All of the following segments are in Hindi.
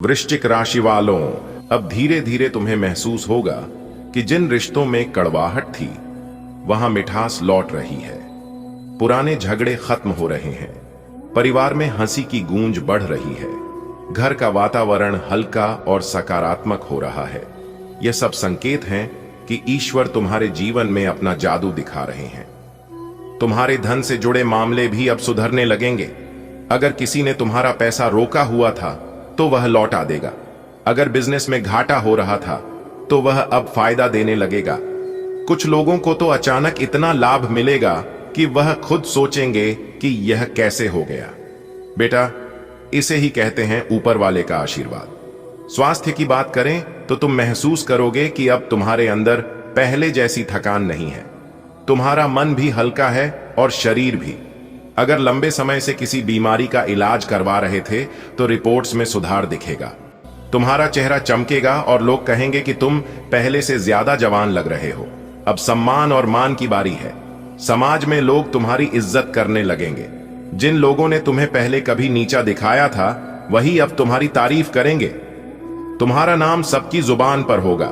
वृश्चिक राशि वालों, अब धीरे धीरे तुम्हें महसूस होगा कि जिन रिश्तों में कड़वाहट थी वहां मिठास लौट रही है। पुराने झगड़े खत्म हो रहे हैं, परिवार में हंसी की गूंज बढ़ रही है, घर का वातावरण हल्का और सकारात्मक हो रहा है। यह सब संकेत हैं कि ईश्वर तुम्हारे जीवन में अपना जादू दिखा रहे हैं। तुम्हारे धन से जुड़े मामले भी अब सुधरने लगेंगे। अगर किसी ने तुम्हारा पैसा रोका हुआ था तो वह लौटा देगा। अगर बिजनेस में घाटा हो रहा था तो वह अब फायदा देने लगेगा। कुछ लोगों को तो अचानक इतना लाभ मिलेगा कि वह खुद सोचेंगे कि यह कैसे हो गया। बेटा, इसे ही कहते हैं ऊपर वाले का आशीर्वाद। स्वास्थ्य की बात करें तो तुम महसूस करोगे कि अब तुम्हारे अंदर पहले जैसी थकान नहीं है। तुम्हारा मन भी हल्का है और शरीर भी। अगर लंबे समय से किसी बीमारी का इलाज करवा रहे थे तो रिपोर्ट्स में सुधार दिखेगा। तुम्हारा चेहरा चमकेगा और लोग कहेंगे कि तुम पहले से ज्यादा जवान लग रहे हो। अब सम्मान और मान की बारी है। समाज में लोग तुम्हारी इज्जत करने लगेंगे। जिन लोगों ने तुम्हें पहले कभी नीचा दिखाया था वही अब तुम्हारी तारीफ करेंगे। तुम्हारा नाम सबकी जुबान पर होगा।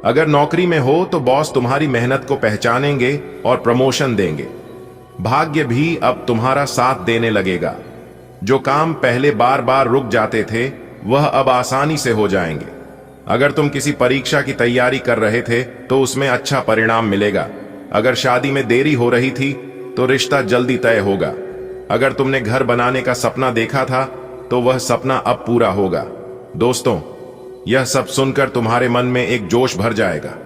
अगर नौकरी में हो तो बॉस तुम्हारी मेहनत को पहचानेंगे और प्रमोशन देंगे। भाग्य भी अब तुम्हारा साथ देने लगेगा। जो काम पहले बार बार रुक जाते थे वह अब आसानी से हो जाएंगे। अगर तुम किसी परीक्षा की तैयारी कर रहे थे तो उसमें अच्छा परिणाम मिलेगा। अगर शादी में देरी हो रही थी तो रिश्ता जल्दी तय होगा। अगर तुमने घर बनाने का सपना देखा था तो वह सपना अब पूरा होगा। दोस्तों, यह सब सुनकर तुम्हारे मन में एक जोश भर जाएगा।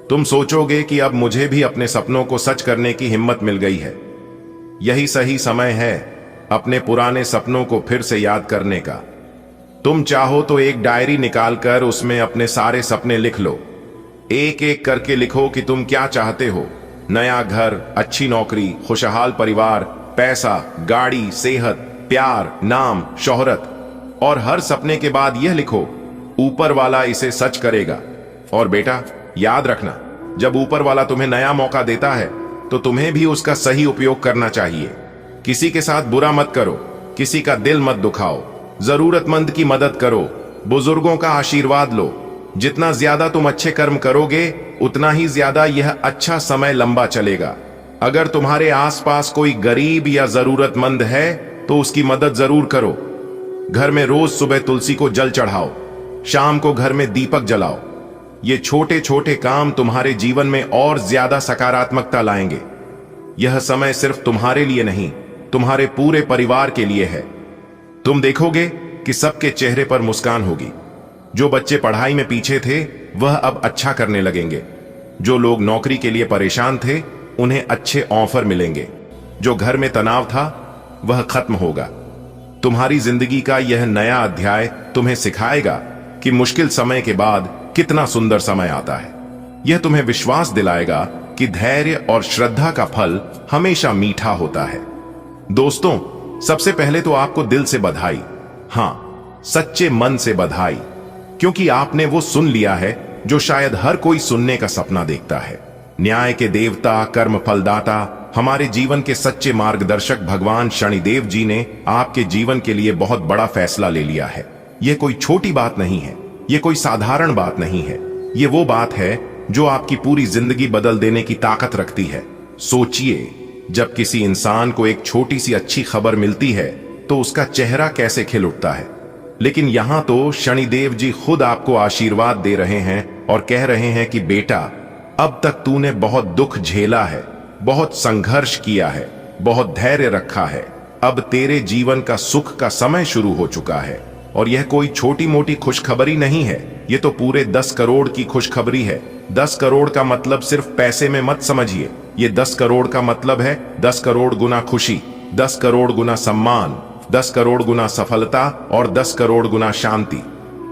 तुम सोचोगे कि अब मुझे भी अपने सपनों को सच करने की हिम्मत मिल गई है। यही सही समय है अपने पुराने सपनों को फिर से याद करने का। तुम चाहो तो एक डायरी निकालकर उसमें अपने सारे सपने लिख लो। एक एक करके लिखो कि तुम क्या चाहते हो। नया घर, अच्छी नौकरी, खुशहाल परिवार, पैसा, गाड़ी, सेहत, प्यार, नाम, शोहरत। और हर सपने के बाद यह लिखो, ऊपर वाला इसे सच करेगा। और बेटा, याद रखना, जब ऊपर वाला तुम्हें नया मौका देता है तो तुम्हें भी उसका सही उपयोग करना चाहिए। किसी के साथ बुरा मत करो, किसी का दिल मत दुखाओ, जरूरतमंद की मदद करो, बुजुर्गों का आशीर्वाद लो। जितना ज्यादा तुम अच्छे कर्म करोगे उतना ही ज्यादा यह अच्छा समय लंबा चलेगा। अगर तुम्हारे आसपास कोई गरीब या जरूरतमंद है तो उसकी मदद जरूर करो। घर में रोज सुबह तुलसी को जल चढ़ाओ, शाम को घर में दीपक जलाओ। ये छोटे छोटे काम तुम्हारे जीवन में और ज्यादा सकारात्मकता लाएंगे। यह समय सिर्फ तुम्हारे लिए नहीं, तुम्हारे पूरे परिवार के लिए है। तुम देखोगे कि सबके चेहरे पर मुस्कान होगी। जो बच्चे पढ़ाई में पीछे थे वह अब अच्छा करने लगेंगे। जो लोग नौकरी के लिए परेशान थे उन्हें अच्छे ऑफर मिलेंगे। जो घर में तनाव था वह खत्म होगा। तुम्हारी जिंदगी का यह नया अध्याय तुम्हें सिखाएगा कि मुश्किल समय के बाद कितना सुंदर समय आता है। यह तुम्हें विश्वास दिलाएगा कि धैर्य और श्रद्धा का फल हमेशा मीठा होता है। दोस्तों, सबसे पहले तो आपको दिल से बधाई। हां, सच्चे मन से बधाई, क्योंकि आपने वो सुन लिया है जो शायद हर कोई सुनने का सपना देखता है। न्याय के देवता, कर्म फलदाता, हमारे जीवन के सच्चे मार्गदर्शक भगवान शनिदेव जी ने आपके जीवन के लिए बहुत बड़ा फैसला ले लिया है। यह कोई छोटी बात नहीं है, यह कोई साधारण बात नहीं है। यह वो बात है जो आपकी पूरी जिंदगी बदल देने की ताकत रखती है। सोचिए, जब किसी इंसान को एक छोटी सी अच्छी खबर मिलती है तो उसका चेहरा कैसे खिल उठता है। लेकिन यहां तो शनिदेव जी खुद आपको आशीर्वाद दे रहे हैं और कह रहे हैं कि बेटा, अब तक तूने बहुत दुख झेला है, बहुत संघर्ष किया है, बहुत धैर्य रखा है। अब तेरे जीवन का सुख का समय शुरू हो चुका है। और यह कोई छोटी मोटी खुशखबरी नहीं है, यह तो पूरे 10 करोड़ की खुशखबरी है। 10 करोड़ का मतलब सिर्फ पैसे में मत समझिए। यह 10 करोड़ का मतलब है 10 करोड़ गुना खुशी, 10 करोड़ गुना सम्मान, 10 करोड़ गुना सफलता और 10 करोड़ गुना शांति।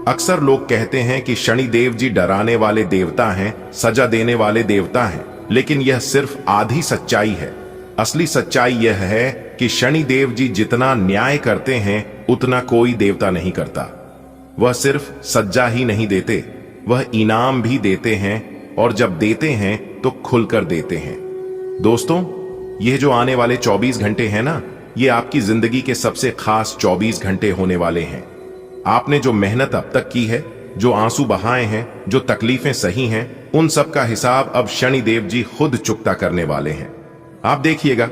अक्सर लोग कहते हैं कि शनिदेव जी डराने वाले देवता हैं, सजा देने वाले देवता हैं, लेकिन यह सिर्फ आधी सच्चाई है। असली सच्चाई यह है कि शनिदेव जी जितना न्याय करते हैं उतना कोई देवता नहीं करता। वह सिर्फ सज्जा ही नहीं देते, वह इनाम भी देते हैं, और जब देते हैं तो खुलकर देते हैं। दोस्तों, यह जो आने वाले 24 घंटे हैं ना, ये आपकी जिंदगी के सबसे खास 24 घंटे होने वाले हैं। आपने जो मेहनत अब तक की है, जो आंसू बहाए हैं, जो तकलीफें सही हैं, उन सब का हिसाब अब शनिदेव जी खुद चुकता करने वाले हैं। आप देखिएगा,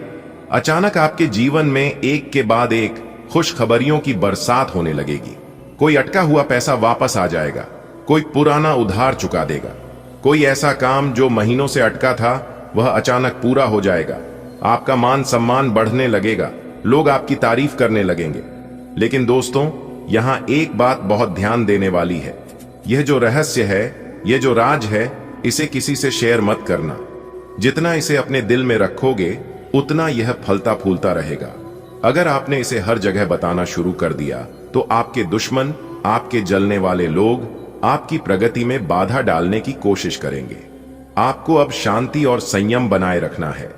अचानक आपके जीवन में एक के बाद एक खुशखबरियों की बरसात होने लगेगी। कोई अटका हुआ पैसा वापस आ जाएगा, कोई पुराना उधार चुका देगा, कोई ऐसा काम जो महीनों से अटका था वह अचानक पूरा हो जाएगा। आपका मान सम्मान बढ़ने लगेगा, लोग आपकी तारीफ करने लगेंगे। लेकिन दोस्तों, यहां एक बात बहुत ध्यान देने वाली है। यह जो रहस्य है, यह जो राज है, इसे किसी से शेयर मत करना। जितना इसे अपने दिल में रखोगे उतना यह फलता फूलता रहेगा। अगर आपने इसे हर जगह बताना शुरू कर दिया तो आपके दुश्मन, आपके जलने वाले लोग आपकी प्रगति में बाधा डालने की कोशिश करेंगे। आपको अब शांति और संयम बनाए रखना है।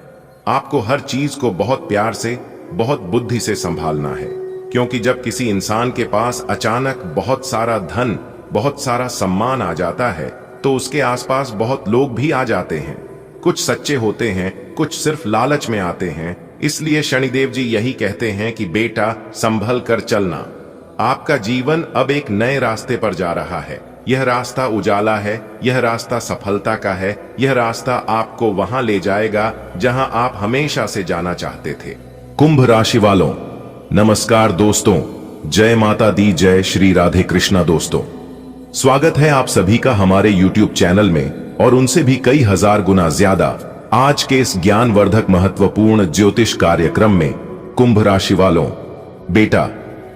आपको हर चीज को बहुत प्यार से, बहुत बुद्धि से संभालना है, क्योंकि जब किसी इंसान के पास अचानक बहुत सारा धन, बहुत सारा सम्मान आ जाता है तो उसके आसपास बहुत लोग भी आ जाते हैं। कुछ सच्चे होते हैं, कुछ सिर्फ लालच में आते हैं। इसलिए शनिदेव जी यही कहते हैं कि बेटा, संभल कर चलना। आपका जीवन अब एक नए रास्ते पर जा रहा है। यह रास्ता उजाला है, यह रास्ता सफलता का है, यह रास्ता आपको वहां ले जाएगा जहां आप हमेशा से जाना चाहते थे। कुंभ राशि वालों, नमस्कार दोस्तों। जय माता दी, जय श्री राधे कृष्णा। दोस्तों, स्वागत है आप सभी का हमारे YouTube चैनल में और उनसे भी कई हजार गुना ज्यादा आज के इस ज्ञानवर्धक महत्वपूर्ण ज्योतिष कार्यक्रम में। कुंभ राशि वालों, बेटा,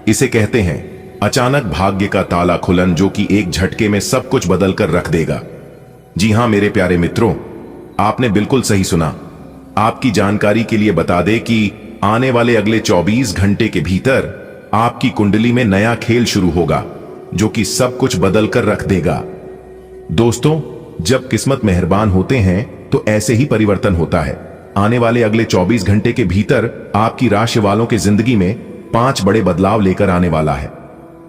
इसे कहते हैं अचानक भाग्य का ताला खुलन, जो कि एक झटके में सब कुछ बदल कर रख देगा। जी हां मेरे प्यारे मित्रों, आपने बिल्कुल सही सुना। आपकी जानकारी के लिए बता दें कि आने वाले अगले 24 घंटे के भीतर आपकी कुंडली में नया खेल शुरू होगा, जो कि सब कुछ बदल कर रख देगा। दोस्तों, जब किस्मत मेहरबान होते हैं तो ऐसे ही परिवर्तन होता है। आने वाले अगले 24 घंटे के भीतर आपकी राशि वालों के जिंदगी में 5 बड़े बदलाव लेकर आने वाला है।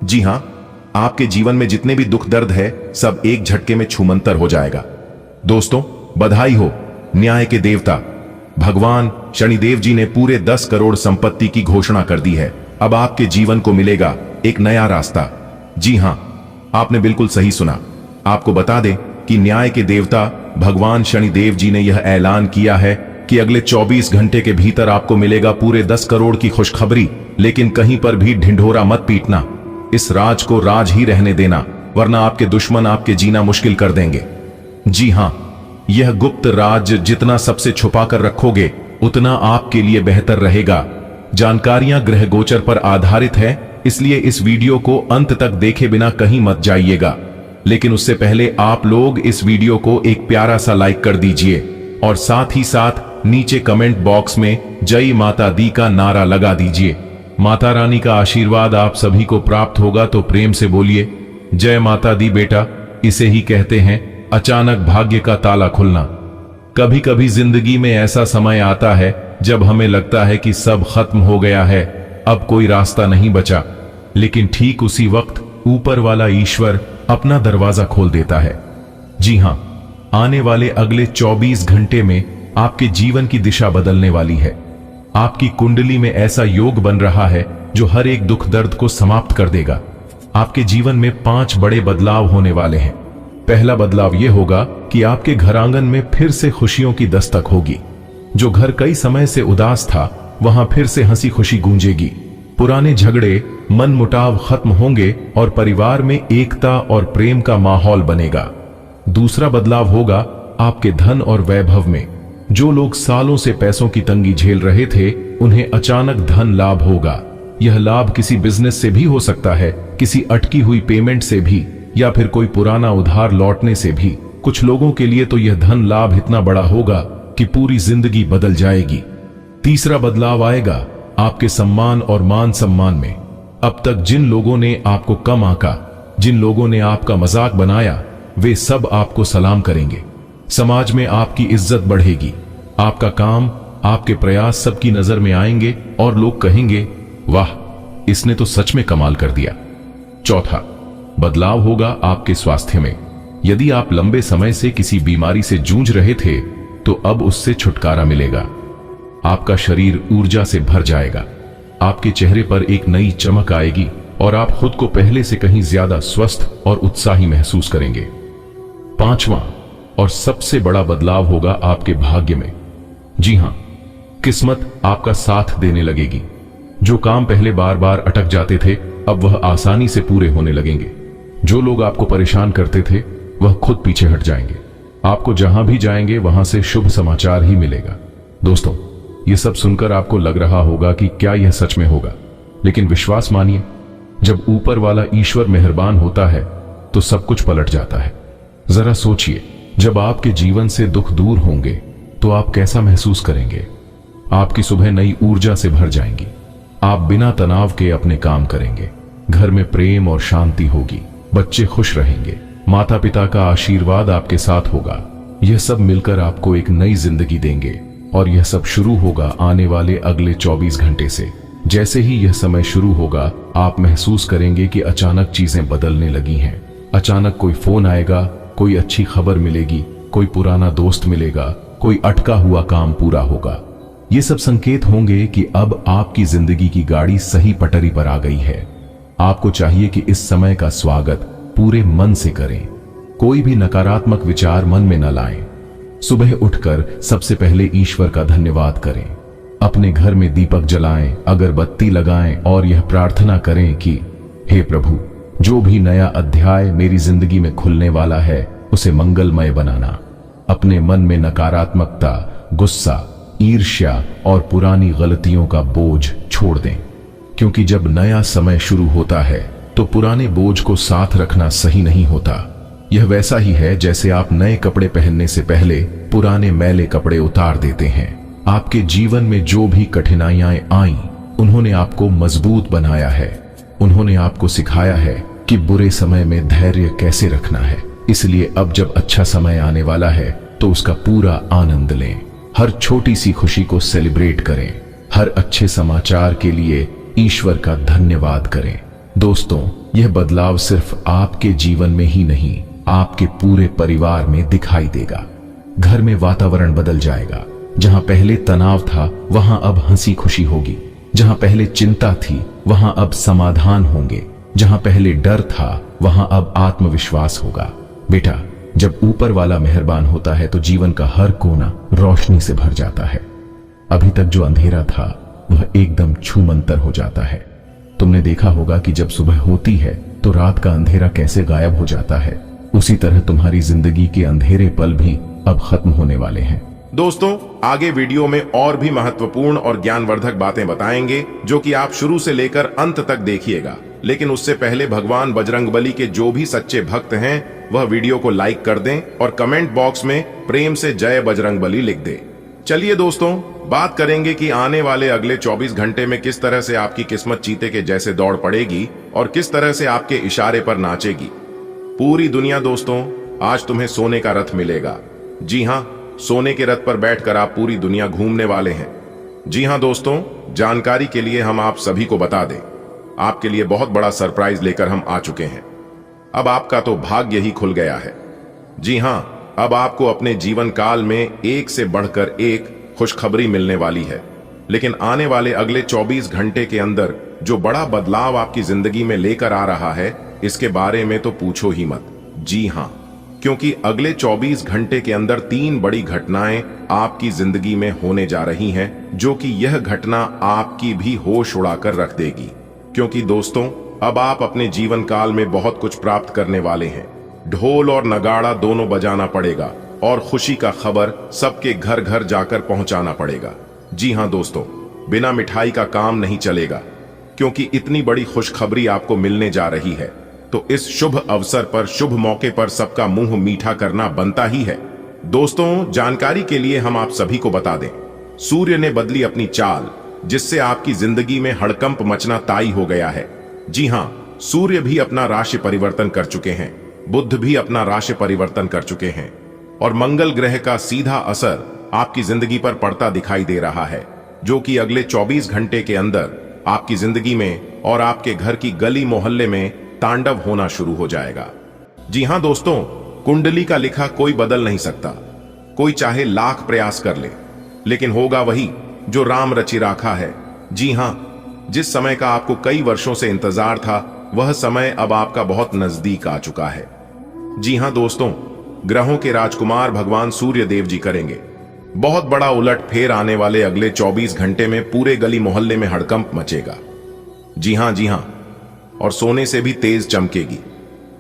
जी हां, आपके जीवन में जितने भी दुख दर्द है, सब एक झटके में छूमंतर हो जाएगा। दोस्तों, बधाई हो। न्याय के देवता भगवान शनिदेव जी ने पूरे 10 करोड़ संपत्ति की घोषणा कर दी है। अब आपके जीवन को मिलेगा एक नया रास्ता। जी हां, आपने बिल्कुल सही सुना। आपको बता दें कि न्याय के देवता भगवान शनिदेव जी ने यह ऐलान किया है कि अगले 24 घंटे के भीतर आपको मिलेगा पूरे 10 करोड़ की खुशखबरी। लेकिन कहीं पर भी ढिंढोरा मत पीटना। इस राज को राज ही रहने देना, वरना आपके दुश्मन आपके जीना मुश्किल कर देंगे। जी हां, यह गुप्त राज जितना सबसे छुपा कर रखोगे उतना आपके लिए बेहतर रहेगा। जानकारियां ग्रह गोचर पर आधारित है, इसलिए इस वीडियो को अंत तक देखे बिना कहीं मत जाइएगा। लेकिन उससे पहले आप लोग इस वीडियो को एक प्यारा सा लाइक कर दीजिए और साथ ही साथ नीचे कमेंट बॉक्स में जय माता दी का नारा लगा दीजिए। माता रानी का आशीर्वाद आप सभी को प्राप्त होगा, तो प्रेम से बोलिए जय माता दी। बेटा, इसे ही कहते हैं अचानक भाग्य का ताला खुलना। कभी कभी जिंदगी में ऐसा समय आता है जब हमें लगता है कि सब खत्म हो गया है, अब कोई रास्ता नहीं बचा। लेकिन ठीक उसी वक्त ऊपर वाला ईश्वर अपना दरवाजा खोल देता है। जी हां, आने वाले अगले 24 घंटे में आपके जीवन की दिशा बदलने वाली है। आपकी कुंडली में ऐसा योग बन रहा है जो हर एक दुख दर्द को समाप्त कर देगा। आपके जीवन में 5 बड़े बदलाव होने वाले हैं। पहला बदलाव यह होगा कि आपके घर आंगन में फिर से खुशियों की दस्तक होगी। जो घर कई समय से उदास था, वहां फिर से हंसी खुशी गूंजेगी। पुराने झगड़े, मन मुटाव खत्म होंगे और परिवार में एकता और प्रेम का माहौल बनेगा। दूसरा बदलाव होगा आपके धन और वैभव में। जो लोग सालों से पैसों की तंगी झेल रहे थे, उन्हें अचानक धन लाभ होगा। यह लाभ किसी बिजनेस से भी हो सकता है, किसी अटकी हुई पेमेंट से भी, या फिर कोई पुराना उधार लौटने से भी। कुछ लोगों के लिए तो यह धन लाभ इतना बड़ा होगा कि पूरी जिंदगी बदल जाएगी। तीसरा बदलाव आएगा आपके सम्मान और मान सम्मान में। अब तक जिन लोगों ने आपको कम आंका, जिन लोगों ने आपका मजाक बनाया, वे सब आपको सलाम करेंगे। समाज में आपकी इज्जत बढ़ेगी। आपका काम, आपके प्रयास सबकी नजर में आएंगे और लोग कहेंगे, वाह, इसने तो सच में कमाल कर दिया। चौथा बदलाव होगा आपके स्वास्थ्य में। यदि आप लंबे समय से किसी बीमारी से जूझ रहे थे, तो अब उससे छुटकारा मिलेगा। आपका शरीर ऊर्जा से भर जाएगा। आपके चेहरे पर एक नई चमक आएगी और आप खुद को पहले से कहीं ज्यादा स्वस्थ और उत्साही महसूस करेंगे। पांचवां और सबसे बड़ा बदलाव होगा आपके भाग्य में। जी हां, किस्मत आपका साथ देने लगेगी। जो काम पहले बार बार अटक जाते थे, अब वह आसानी से पूरे होने लगेंगे। जो लोग आपको परेशान करते थे, वह खुद पीछे हट जाएंगे। आपको जहां भी जाएंगे वहां से शुभ समाचार ही मिलेगा। दोस्तों, यह सब सुनकर आपको लग रहा होगा कि क्या यह सच में होगा, लेकिन विश्वास मानिए, जब ऊपर वाला ईश्वर मेहरबान होता है तो सब कुछ पलट जाता है। जरा सोचिए, जब आपके जीवन से दुख दूर होंगे तो आप कैसा महसूस करेंगे। आपकी सुबह नई ऊर्जा से भर जाएंगी। आप बिना तनाव के अपने काम करेंगे। घर में प्रेम और शांति होगी। बच्चे खुश रहेंगे। माता पिता का आशीर्वाद आपके साथ होगा। यह सब मिलकर आपको एक नई जिंदगी देंगे और यह सब शुरू होगा आने वाले अगले 24 घंटे से। जैसे ही यह समय शुरू होगा, आप महसूस करेंगे कि अचानक चीजें बदलने लगी हैं। अचानक कोई फोन आएगा, कोई अच्छी खबर मिलेगी, कोई पुराना दोस्त मिलेगा, कोई अटका हुआ काम पूरा होगा। ये सब संकेत होंगे कि अब आपकी जिंदगी की गाड़ी सही पटरी पर आ गई है। आपको चाहिए कि इस समय का स्वागत पूरे मन से करें। कोई भी नकारात्मक विचार मन में न लाएं। सुबह उठकर सबसे पहले ईश्वर का धन्यवाद करें। अपने घर में दीपक जलाएं, अगरबत्ती लगाएं और यह प्रार्थना करें कि हे प्रभु, जो भी नया अध्याय मेरी जिंदगी में खुलने वाला है उसे मंगलमय बनाना। अपने मन में नकारात्मकता, गुस्सा, ईर्ष्या और पुरानी गलतियों का बोझ छोड़ दें, क्योंकि जब नया समय शुरू होता है तो पुराने बोझ को साथ रखना सही नहीं होता। यह वैसा ही है जैसे आप नए कपड़े पहनने से पहले पुराने मैले कपड़े उतार देते हैं। आपके जीवन में जो भी कठिनाइयां आईं, उन्होंने आपको मजबूत बनाया है। उन्होंने आपको सिखाया है कि बुरे समय में धैर्य कैसे रखना है। इसलिए अब जब अच्छा समय आने वाला है तो उसका पूरा आनंद लें। हर छोटी सी खुशी को सेलिब्रेट करें। हर अच्छे समाचार के लिए ईश्वर का धन्यवाद करें। दोस्तों, यह बदलाव सिर्फ आपके जीवन में ही नहीं, आपके पूरे परिवार में दिखाई देगा। घर में वातावरण बदल जाएगा। जहां पहले तनाव था, वहां अब हंसी खुशी होगी। जहां पहले चिंता थी, वहां अब समाधान होंगे। जहां पहले डर था, वहां अब आत्मविश्वास होगा। बेटा, जब ऊपर वाला मेहरबान होता है तो जीवन का हर कोना रोशनी से भर जाता है। अभी तक जो अंधेरा था वह एकदम छूमंतर हो जाता है। तुमने देखा होगा कि जब सुबह होती है तो रात का अंधेरा कैसे गायब हो जाता है। उसी तरह तुम्हारी जिंदगी के अंधेरे पल भी अब खत्म होने वाले हैं। दोस्तों, आगे वीडियो में और भी महत्वपूर्ण और ज्ञानवर्धक बातें बताएंगे, जो कि आप शुरू से लेकर अंत तक देखिएगा। लेकिन उससे पहले भगवान बजरंगबली के जो भी सच्चे भक्त हैं, वह वीडियो को लाइक कर दें और कमेंट बॉक्स में प्रेम से जय बजरंगबली लिख दें। चलिए दोस्तों, बात करेंगे कि आने वाले अगले 24 घंटे में किस तरह से आपकी किस्मत चीते के जैसे दौड़ पड़ेगी और किस तरह से आपके इशारे पर नाचेगी। पूरी दुनिया दोस्तों, आज तुम्हें सोने का रथ मिलेगा। जी हां, सोने के रथ पर बैठकर आप पूरी दुनिया घूमने वाले हैं। जी हां दोस्तों, जानकारी के लिए हम आप सभी को बता दें, आपके लिए बहुत बड़ा सरप्राइज लेकर हम आ चुके हैं। अब आपका तो भाग्य ही खुल गया है। जी हां, अब आपको अपने जीवन काल में एक से बढ़कर एक खुशखबरी मिलने वाली है। लेकिन आने वाले अगले 24 घंटे के अंदर जो बड़ा बदलाव आपकी जिंदगी में लेकर आ रहा है, इसके बारे में तो पूछो ही मत। जी हां, क्योंकि अगले 24 घंटे के अंदर 3 बड़ी घटनाएं आपकी जिंदगी में होने जा रही हैं, जो कि यह घटना आपकी भी होश उड़ाकर रख देगी। क्योंकि दोस्तों, अब आप अपने जीवन काल में बहुत कुछ प्राप्त करने वाले हैं। ढोल और नगाड़ा दोनों बजाना पड़ेगा और खुशी का खबर सबके घर घर जाकर पहुंचाना पड़ेगा। जी हां दोस्तों, बिना मिठाई का काम नहीं चलेगा, क्योंकि इतनी बड़ी खुशखबरी आपको मिलने जा रही है। तो इस शुभ अवसर पर, शुभ मौके पर सबका मुंह मीठा करना बनता ही है। दोस्तों, जानकारी के लिए हम आप सभी को बता दें, सूर्य ने बदली अपनी चाल, जिससे आपकी जिंदगी में हड़कंप मचना तय हो गया है। जी हां, सूर्य भी अपना राशि परिवर्तन कर चुके हैं, बुध भी अपना राशि परिवर्तन कर चुके हैं और मंगल ग्रह का सीधा असर आपकी जिंदगी पर पड़ता दिखाई दे रहा है, जो कि अगले 24 घंटे के अंदर आपकी जिंदगी में और आपके घर की गली मोहल्ले में तांडव होना शुरू हो जाएगा। जी हां दोस्तों, कुंडली का लिखा कोई बदल नहीं सकता। कोई चाहे लाख प्रयास कर ले, लेकिन होगा वही जो राम रचि राखा है। जी हां, जिस समय का आपको कई वर्षों से इंतजार था, वह समय अब आपका बहुत नजदीक आ चुका है। जी हां दोस्तों, ग्रहों के राजकुमार भगवान सूर्य देव जी करेंगे बहुत बड़ा उलट फेर। आने वाले अगले 24 घंटे में पूरे गली मोहल्ले में हड़कंप मचेगा। जी हां, और सोने से भी तेज चमकेगी।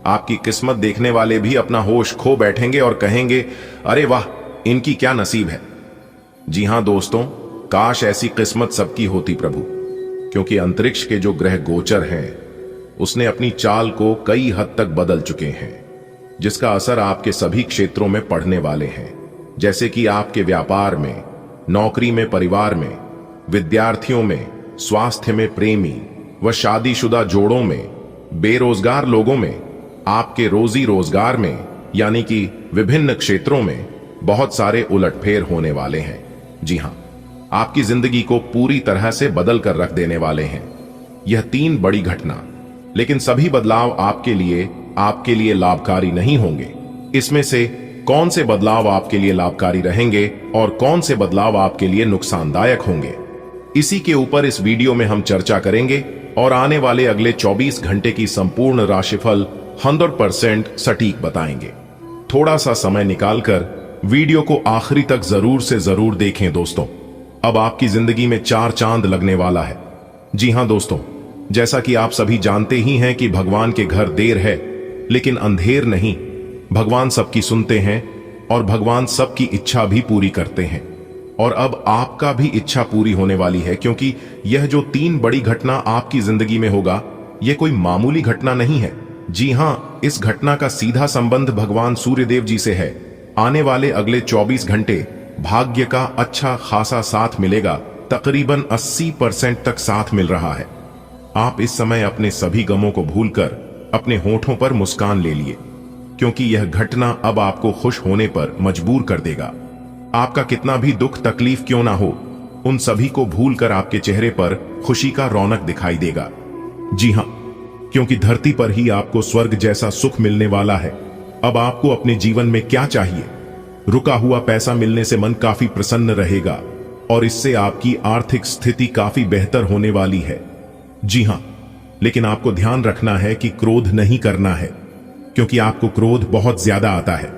आपकी किस्मत देखने वाले भी अपना होश खो बैठेंगे और कहेंगे, अरे वाह, इनकी क्या नसीब है। जी हां दोस्तों, काश ऐसी किस्मत सबकी होती प्रभु, क्योंकि अंतरिक्ष के जो ग्रह गोचर हैं उसने अपनी चाल को कई हद तक बदल चुके हैं, जिसका असर आपके सभी क्षेत्रों में पड़ने वाले हैं। जैसे कि आपके व्यापार में, नौकरी में, परिवार में, विद्यार्थियों में, स्वास्थ्य में, प्रेमी व शादीशुदा जोड़ों में, बेरोजगार लोगों में, आपके रोजी रोजगार में, यानी कि विभिन्न क्षेत्रों में बहुत सारे उलटफेर होने वाले हैं। जी हां, आपकी जिंदगी को पूरी तरह से बदल कर रख देने वाले हैं यह 3 बड़ी घटना। लेकिन सभी बदलाव आपके लिए लाभकारी नहीं होंगे। इसमें से कौन से बदलाव आपके लिए लाभकारी रहेंगे और कौन से बदलाव आपके लिए नुकसानदायक होंगे, इसी के ऊपर इस वीडियो में हम चर्चा करेंगे और आने वाले अगले 24 घंटे की संपूर्ण राशिफल 100% सटीक बताएंगे। थोड़ा सा समय निकालकर वीडियो को आखिरी तक जरूर से जरूर देखें दोस्तों। अब आपकी जिंदगी में 4 चांद लगने वाला है। जी हां दोस्तों, जैसा कि आप सभी जानते ही हैं कि भगवान के घर देर है लेकिन अंधेर नहीं। भगवान सबकी सुनते हैं और भगवान सबकी इच्छा भी पूरी करते हैं। और अब आपका भी इच्छा पूरी होने वाली है, क्योंकि यह जो 3 बड़ी घटना आपकी जिंदगी में होगा, यह कोई मामूली घटना नहीं है। जी हां, इस घटना का सीधा संबंध भगवान सूर्यदेव जी से है। आने वाले अगले 24 घंटे भाग्य का अच्छा खासा साथ मिलेगा। तकरीबन 80% तक साथ मिल रहा है। आप इस समय अपने सभी गमों को भूलकर अपने होठों पर मुस्कान ले लिए, क्योंकि यह घटना अब आपको खुश होने पर मजबूर कर देगा। आपका कितना भी दुख तकलीफ क्यों ना हो, उन सभी को भूलकर आपके चेहरे पर खुशी का रौनक दिखाई देगा। जी हां, क्योंकि धरती पर ही आपको स्वर्ग जैसा सुख मिलने वाला है। अब आपको अपने जीवन में क्या चाहिए? रुका हुआ पैसा मिलने से मन काफी प्रसन्न रहेगा और इससे आपकी आर्थिक स्थिति काफी बेहतर होने वाली है। जी हां, लेकिन आपको ध्यान रखना है कि क्रोध नहीं करना है, क्योंकि आपको क्रोध बहुत ज्यादा आता है।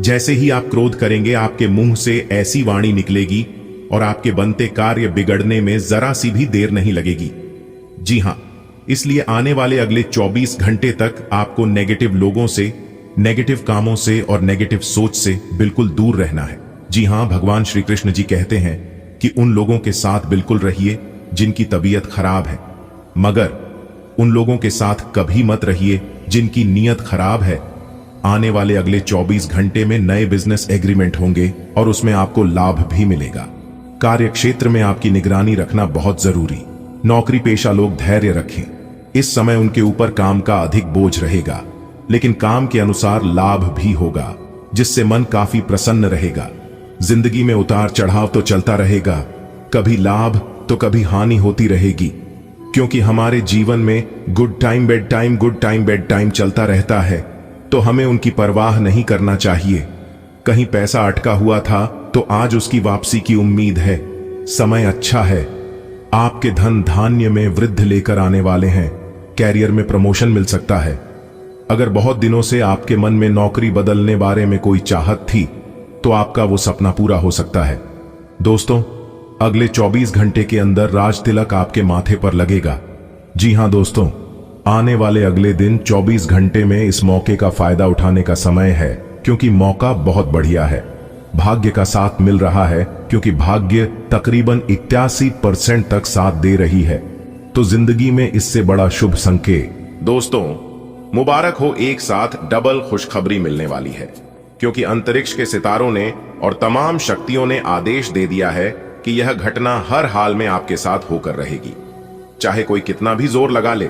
जैसे ही आप क्रोध करेंगे, आपके मुंह से ऐसी वाणी निकलेगी और आपके बनते कार्य बिगड़ने में जरा सी भी देर नहीं लगेगी। जी हां, इसलिए आने वाले अगले 24 घंटे तक आपको नेगेटिव लोगों से, नेगेटिव कामों से और नेगेटिव सोच से बिल्कुल दूर रहना है। जी हां, भगवान श्री कृष्ण जी कहते हैं कि उन लोगों के साथ बिल्कुल रहिए जिनकी तबीयत खराब है, मगर उन लोगों के साथ कभी मत रहिए जिनकी नीयत खराब है। आने वाले अगले 24 घंटे में नए बिजनेस एग्रीमेंट होंगे और उसमें आपको लाभ भी मिलेगा। कार्य क्षेत्र में आपकी निगरानी रखना बहुत जरूरी। नौकरी पेशा लोग धैर्य रखें। इस समय उनके ऊपर काम का अधिक बोझ रहेगा, लेकिन काम के अनुसार लाभ भी होगा, जिससे मन काफी प्रसन्न रहेगा। जिंदगी में उतार चढ़ाव तो चलता रहेगा, कभी लाभ तो कभी हानि होती रहेगी, क्योंकि हमारे जीवन में good time bed time, good time bed time चलता रहता है, तो हमें उनकी परवाह नहीं करना चाहिए। कहीं पैसा अटका हुआ था तो आज उसकी वापसी की उम्मीद है। समय अच्छा है, आपके धन धान्य में वृद्धि लेकर आने वाले हैं। कैरियर में प्रमोशन मिल सकता है। अगर बहुत दिनों से आपके मन में नौकरी बदलने बारे में कोई चाहत थी, तो आपका वो सपना पूरा हो सकता है। दोस्तों, अगले 24 घंटे के अंदर राज तिलक आपके माथे पर लगेगा। जी हां दोस्तों, आने वाले अगले दिन 24 घंटे में इस मौके का फायदा उठाने का समय है, क्योंकि मौका बहुत बढ़िया है। भाग्य का साथ मिल रहा है, क्योंकि भाग्य तकरीबन 81% तक साथ दे रही है। तो जिंदगी में इससे बड़ा शुभ संकेत। दोस्तों, मुबारक हो, एक साथ डबल खुशखबरी मिलने वाली है, क्योंकि अंतरिक्ष के सितारों ने और तमाम शक्तियों ने आदेश दे दिया है कि यह घटना हर हाल में आपके साथ होकर रहेगी, चाहे कोई कितना भी जोर लगा ले।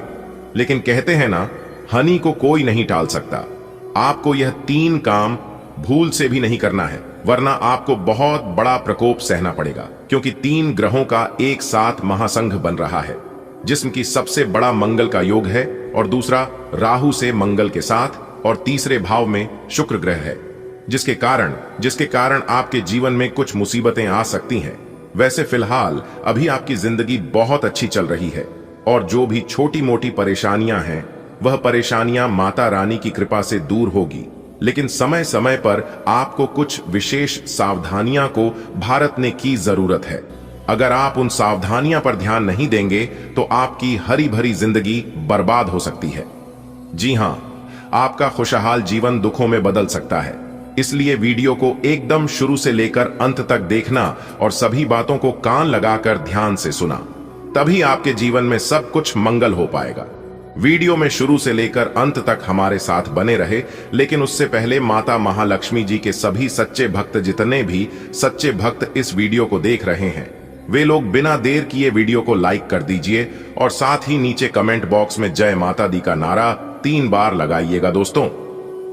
लेकिन कहते हैं ना, हनी को कोई नहीं टाल सकता। आपको यह 3 काम भूल से भी नहीं करना है, वरना आपको बहुत बड़ा प्रकोप सहना पड़ेगा, क्योंकि 3 ग्रहों का एक साथ महासंघ बन रहा है, जिसम की सबसे बड़ा मंगल का योग है और दूसरा राहु से मंगल के साथ और तीसरे भाव में शुक्र ग्रह है, जिसके कारण आपके जीवन में कुछ मुसीबतें आ सकती हैं। वैसे फिलहाल अभी आपकी जिंदगी बहुत अच्छी चल रही है, और जो भी छोटी मोटी परेशानियां हैं वह परेशानियां माता रानी की कृपा से दूर होगी। लेकिन समय समय पर आपको कुछ विशेष सावधानियां को बरतने की जरूरत है। अगर आप उन सावधानियां पर ध्यान नहीं देंगे तो आपकी हरी भरी जिंदगी बर्बाद हो सकती है। जी हां, आपका खुशहाल जीवन दुखों में बदल सकता है। इसलिए वीडियो को एकदम शुरू से लेकर अंत तक देखना और सभी बातों को कान लगाकर ध्यान से सुना, तभी आपके जीवन में सब कुछ मंगल हो पाएगा। वीडियो में शुरू से लेकर अंत तक हमारे साथ बने रहे। लेकिन उससे पहले माता महालक्ष्मी जी के सभी सच्चे भक्त, जितने भी सच्चे भक्त इस वीडियो को देख रहे हैं, वे लोग बिना देर किए वीडियो को लाइक कर दीजिए और साथ ही नीचे कमेंट बॉक्स में जय माता दी का नारा 3 बार लगाइएगा। दोस्तों,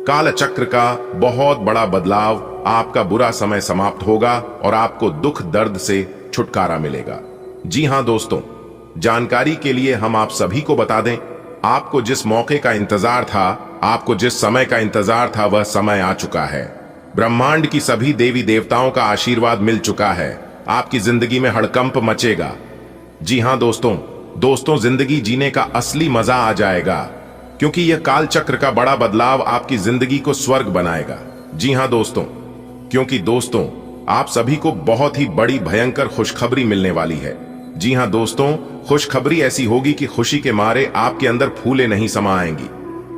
काल चक्र का बहुत बड़ा बदलाव, आपका बुरा समय समाप्त होगा और आपको दुख दर्द से छुटकारा मिलेगा। जी हां दोस्तों, जानकारी के लिए हम आप सभी को बता दें, आपको जिस मौके का इंतजार था, आपको जिस समय का इंतजार था, वह समय आ चुका है। ब्रह्मांड की सभी देवी देवताओं का आशीर्वाद मिल चुका है। आपकी जिंदगी में हड़कंप मचेगा। जी हां दोस्तों, जिंदगी जीने का असली मजा आ जाएगा, क्योंकि यह काल चक्र का बड़ा बदलाव आपकी जिंदगी को स्वर्ग बनाएगा। जी हां दोस्तों, क्योंकि दोस्तों आप सभी को बहुत ही बड़ी भयंकर खुशखबरी मिलने वाली है। जी हां दोस्तों, खुशखबरी ऐसी होगी कि खुशी के मारे आपके अंदर फूले नहीं समा आएंगी।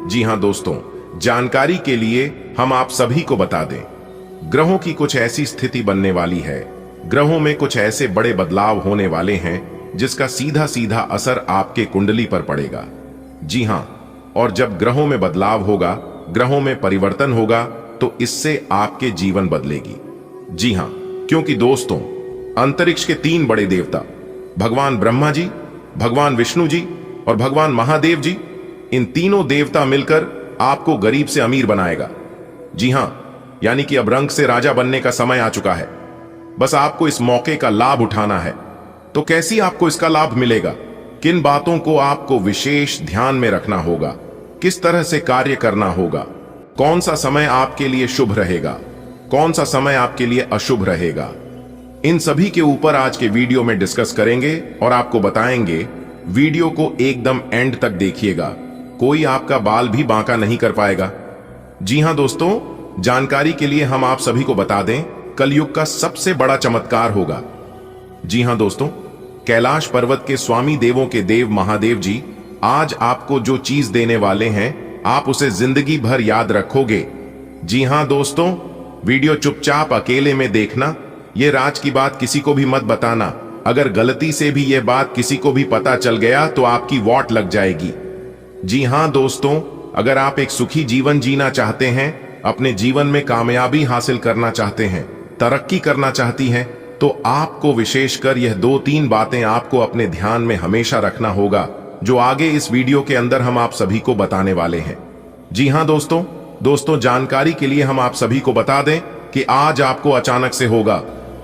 जी हां दोस्तों, जानकारी के लिए हम आप सभी को बता दें, ग्रहों की कुछ ऐसी स्थिति बनने वाली है, ग्रहों में कुछ ऐसे बड़े बदलाव होने वाले हैं जिसका सीधा सीधा असर आपके कुंडली पर पड़ेगा। जी हां, और जब ग्रहों में बदलाव होगा, ग्रहों में परिवर्तन होगा, तो इससे आपके जीवन बदलेगी। जी हां, क्योंकि दोस्तों अंतरिक्ष के 3 बड़े देवता, भगवान ब्रह्मा जी, भगवान विष्णु जी और भगवान महादेव जी, इन तीनों देवता मिलकर आपको गरीब से अमीर बनाएगा। जी हां, यानी कि अब रंग से राजा बनने का समय आ चुका है। बस आपको इस मौके का लाभ उठाना है। तो कैसी आपको इसका लाभ मिलेगा? किन बातों को आपको विशेष ध्यान में रखना होगा? किस तरह से कार्य करना होगा? कौन सा समय आपके लिए शुभ रहेगा, कौन सा समय आपके लिए अशुभ रहेगा? इन सभी के ऊपर आज के वीडियो में डिस्कस करेंगे और आपको बताएंगे। वीडियो को एकदम एंड तक देखिएगा, कोई आपका बाल भी बांका नहीं कर पाएगा। जी हां दोस्तों, जानकारी के लिए हम आप सभी को बता दें, कलयुग का सबसे बड़ा चमत्कार होगा। जी हां दोस्तों, कैलाश पर्वत के स्वामी देवों के देव महादेव जी आज आपको जो चीज देने वाले हैं, आप उसे जिंदगी भर याद रखोगे। जी हां दोस्तों, वीडियो चुपचाप अकेले में देखना, यह राज की बात किसी को भी मत बताना। अगर गलती से भी यह बात किसी को भी पता चल गया तो आपकी वॉट लग जाएगी। जी हां दोस्तों, अगर आप एक सुखी जीवन जीना चाहते हैं, अपने जीवन में कामयाबी हासिल करना चाहते हैं, तरक्की करना चाहती हैं, तो आपको विशेषकर यह 2-3 बातें आपको अपने ध्यान में हमेशा रखना होगा, जो आगे इस वीडियो के अंदर हम आप सभी को बताने वाले हैं। जी हां दोस्तों, जानकारी के लिए हम आप सभी को बता दें कि आज आपको अचानक से होगा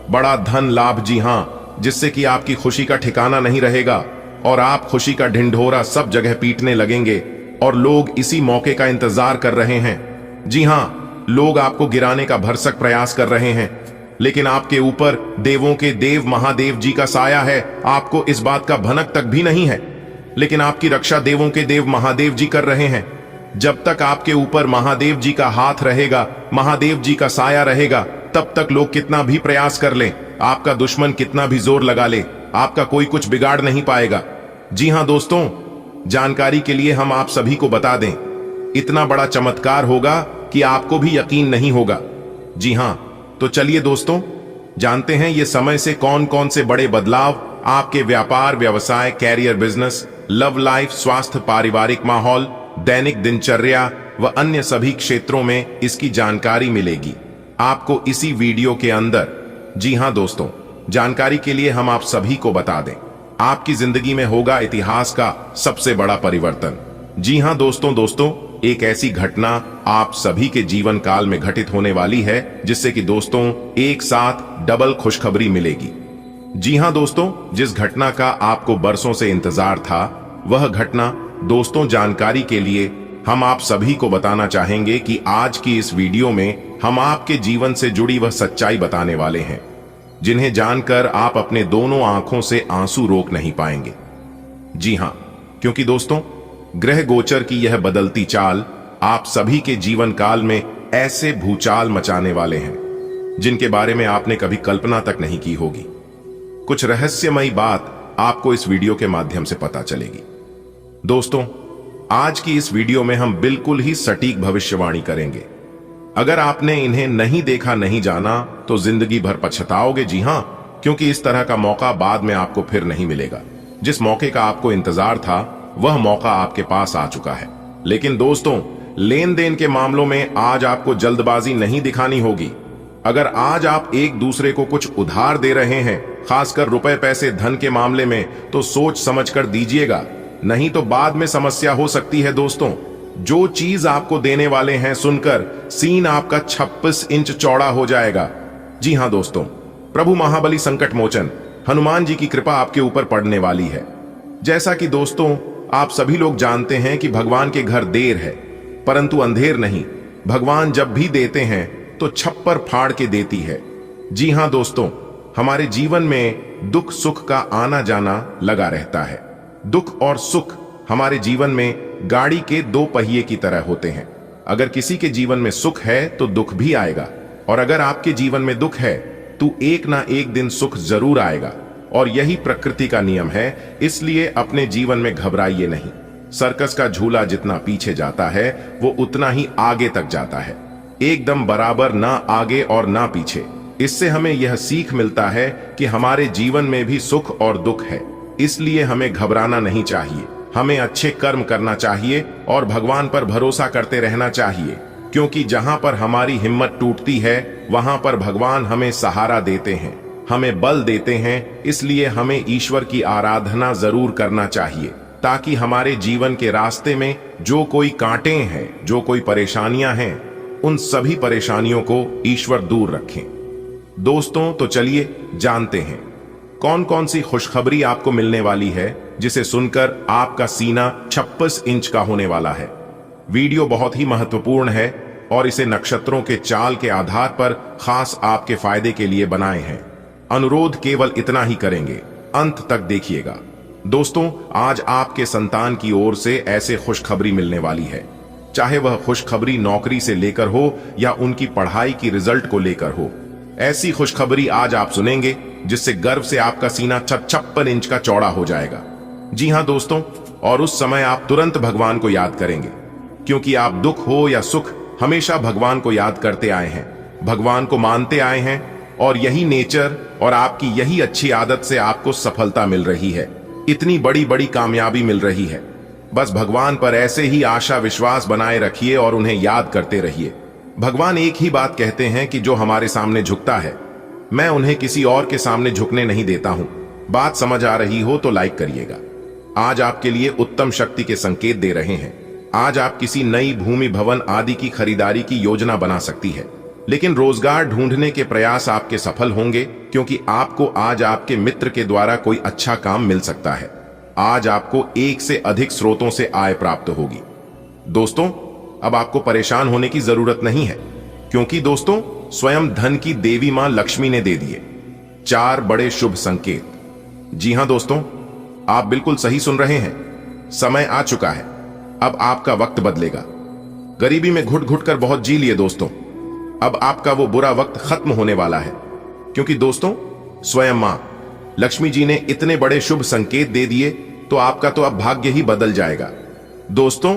बड़ा धन लाभ। जी हां, जिससे कि आपकी खुशी का ठिकाना नहीं रहेगा और आप खुशी का ढिंढोरा सब जगह पीटने लगेंगे और लोग इसी मौके का इंतजार कर रहे हैं। जी हां, लोग आपको गिराने का भरसक प्रयास कर रहे हैं, लेकिन आपके ऊपर देवों के देव महादेव जी का साया है। आपको इस बात का भनक तक भी नहीं है, लेकिन आपकी रक्षा देवों के देव महादेव जी कर रहे हैं। जब तक आपके ऊपर महादेव जी का हाथ रहेगा, महादेव जी का साया रहेगा, तब तक लोग कितना भी प्रयास कर लें, आपका दुश्मन कितना भी जोर लगा ले, आपका कोई कुछ बिगाड़ नहीं पाएगा। जी हां दोस्तों, जानकारी के लिए हम आप सभी को बता दें, इतना बड़ा चमत्कार होगा कि आपको भी यकीन नहीं होगा। जी हां, तो चलिए दोस्तों, जानते हैं ये समय से कौन कौन से बड़े बदलाव आपके व्यापार, व्यवसाय, कैरियर, बिजनेस, लव लाइफ, स्वास्थ्य, पारिवारिक माहौल, दैनिक दिनचर्या व अन्य सभी क्षेत्रों में इसकी जानकारी मिलेगी आपको इसी वीडियो के अंदर। जी हां दोस्तों, जानकारी के लिए हम आप सभी को बता दें, आपकी जिंदगी में होगा इतिहास का सबसे बड़ा परिवर्तन। जी हां दोस्तों, एक ऐसी घटना आप सभी के जीवन काल में घटित होने वाली है, जिससे कि दोस्तों एक साथ डबल खुशखबरी मिलेगी। जी हां दोस्तों, जिस घटना का आपको बरसों से इंतजार था, वह घटना दोस्तों जानकारी के लिए हम आप सभी को बताना चाहेंगे कि आज की इस वीडियो में हम आपके जीवन से जुड़ी वह सच्चाई बताने वाले हैं, जिन्हें जानकर आप अपने दोनों आंखों से आंसू रोक नहीं पाएंगे। जी हां, क्योंकि दोस्तों, ग्रह गोचर की यह बदलती चाल आप सभी के जीवन काल में ऐसे भूचाल मचाने वाले हैं जिनके बारे में आपने कभी कल्पना तक नहीं की होगी। कुछ रहस्यमयी बात आपको इस वीडियो के माध्यम से पता चलेगी। दोस्तों, आज की इस वीडियो में हम बिल्कुल ही सटीक भविष्यवाणी करेंगे। अगर आपने इन्हें नहीं देखा, नहीं जाना, तो जिंदगी भर पछताओगे। जी हां, क्योंकि इस तरह का मौका बाद में आपको फिर नहीं मिलेगा। जिस मौके का आपको इंतजार था, वह मौका आपके पास आ चुका है। लेकिन दोस्तों, लेन देन के मामलों में आज आपको जल्दबाजी नहीं दिखानी होगी। अगर आज आप एक दूसरे को कुछ उधार दे रहे हैं, खासकर रुपए पैसे धन के मामले में, तो सोच समझ कर दीजिएगा, नहीं तो बाद में समस्या हो सकती है। दोस्तों, जो चीज आपको देने वाले हैं सुनकर सीन आपका 26 इंच चौड़ा हो जाएगा। जी हां दोस्तों, प्रभु महाबली संकट मोचन हनुमान जी की कृपा आपके ऊपर पड़ने वाली है। जैसा कि दोस्तों आप सभी लोग जानते हैं कि भगवान के घर देर है परंतु अंधेर नहीं। भगवान जब भी देते हैं तो छप्पर फाड़ के देती है। जी हां दोस्तों, हमारे जीवन में दुख सुख का आना जाना लगा रहता है। दुख और सुख हमारे जीवन में गाड़ी के दो पहिए की तरह होते हैं। अगर किसी के जीवन में सुख है तो दुख भी आएगा, और अगर आपके जीवन में दुख है तो एक ना एक दिन सुख जरूर आएगा। और यही प्रकृति का नियम है, इसलिए अपने जीवन में घबराइए नहीं। सर्कस का झूला जितना पीछे जाता है वो उतना ही आगे तक जाता है, एकदम बराबर, ना आगे और ना पीछे। इससे हमें यह सीख मिलता है कि हमारे जीवन में भी सुख और दुख है, इसलिए हमें घबराना नहीं चाहिए। हमें अच्छे कर्म करना चाहिए और भगवान पर भरोसा करते रहना चाहिए, क्योंकि जहां पर हमारी हिम्मत टूटती है वहां पर भगवान हमें सहारा देते हैं, हमें बल देते हैं। इसलिए हमें ईश्वर की आराधना जरूर करना चाहिए, ताकि हमारे जीवन के रास्ते में जो कोई कांटे हैं, जो कोई परेशानियां हैं, उन सभी परेशानियों को ईश्वर दूर रखें। दोस्तों, तो चलिए जानते हैं कौन कौन सी खुशखबरी आपको मिलने वाली है, जिसे सुनकर आपका सीना 26 इंच का होने वाला है। वीडियो बहुत ही महत्वपूर्ण है और इसे नक्षत्रों के चाल के आधार पर खास आपके फायदे के लिए बनाए हैं। अनुरोध केवल इतना ही करेंगे, अंत तक देखिएगा। दोस्तों, आज आपके संतान की ओर से ऐसे खुशखबरी मिलने वाली है, चाहे वह खुशखबरी नौकरी से लेकर हो या उनकी पढ़ाई की रिजल्ट को लेकर हो। ऐसी खुशखबरी आज आप सुनेंगे जिससे गर्व से आपका सीना 56 इंच का चौड़ा हो जाएगा। जी हां दोस्तों, और उस समय आप तुरंत भगवान को याद करेंगे, क्योंकि आप दुख हो या सुख हमेशा भगवान को याद करते आए हैं, भगवान को मानते आए हैं, और यही नेचर और आपकी यही अच्छी आदत से आपको सफलता मिल रही है, इतनी बड़ी बड़ी कामयाबी मिल रही है। बस भगवान पर ऐसे ही आशा विश्वास बनाए रखिए और उन्हें याद करते रहिए। भगवान एक ही बात कहते हैं कि जो हमारे सामने झुकता है, मैं उन्हें किसी और के सामने झुकने नहीं देता हूं। बात समझ आ रही हो तो लाइक करिएगा। आज आपके लिए उत्तम शक्ति के संकेत दे रहे हैं। आज आप किसी नई भूमि भवन आदि की खरीदारी की योजना बना सकती है, लेकिन रोजगार ढूंढने के प्रयास आपके सफल होंगे, क्योंकि आपको आज आपके मित्र के द्वारा कोई अच्छा काम मिल सकता है। आज आपको एक से अधिक स्रोतों से आय प्राप्त होगी। दोस्तों, अब आपको परेशान होने की जरूरत नहीं है, क्योंकि दोस्तों स्वयं धन की देवी मां लक्ष्मी ने दे दिए 4 बड़े शुभ संकेत। जी हां दोस्तों, आप बिल्कुल सही सुन रहे हैं। समय आ चुका है, अब आपका वक्त बदलेगा। गरीबी में घुट घुट कर बहुत जी लिए दोस्तों, अब आपका वो बुरा वक्त खत्म होने वाला है, क्योंकि दोस्तों स्वयं मां लक्ष्मी जी ने इतने बड़े शुभ संकेत दे दिए, तो आपका तो अब भाग्य ही बदल जाएगा। दोस्तों,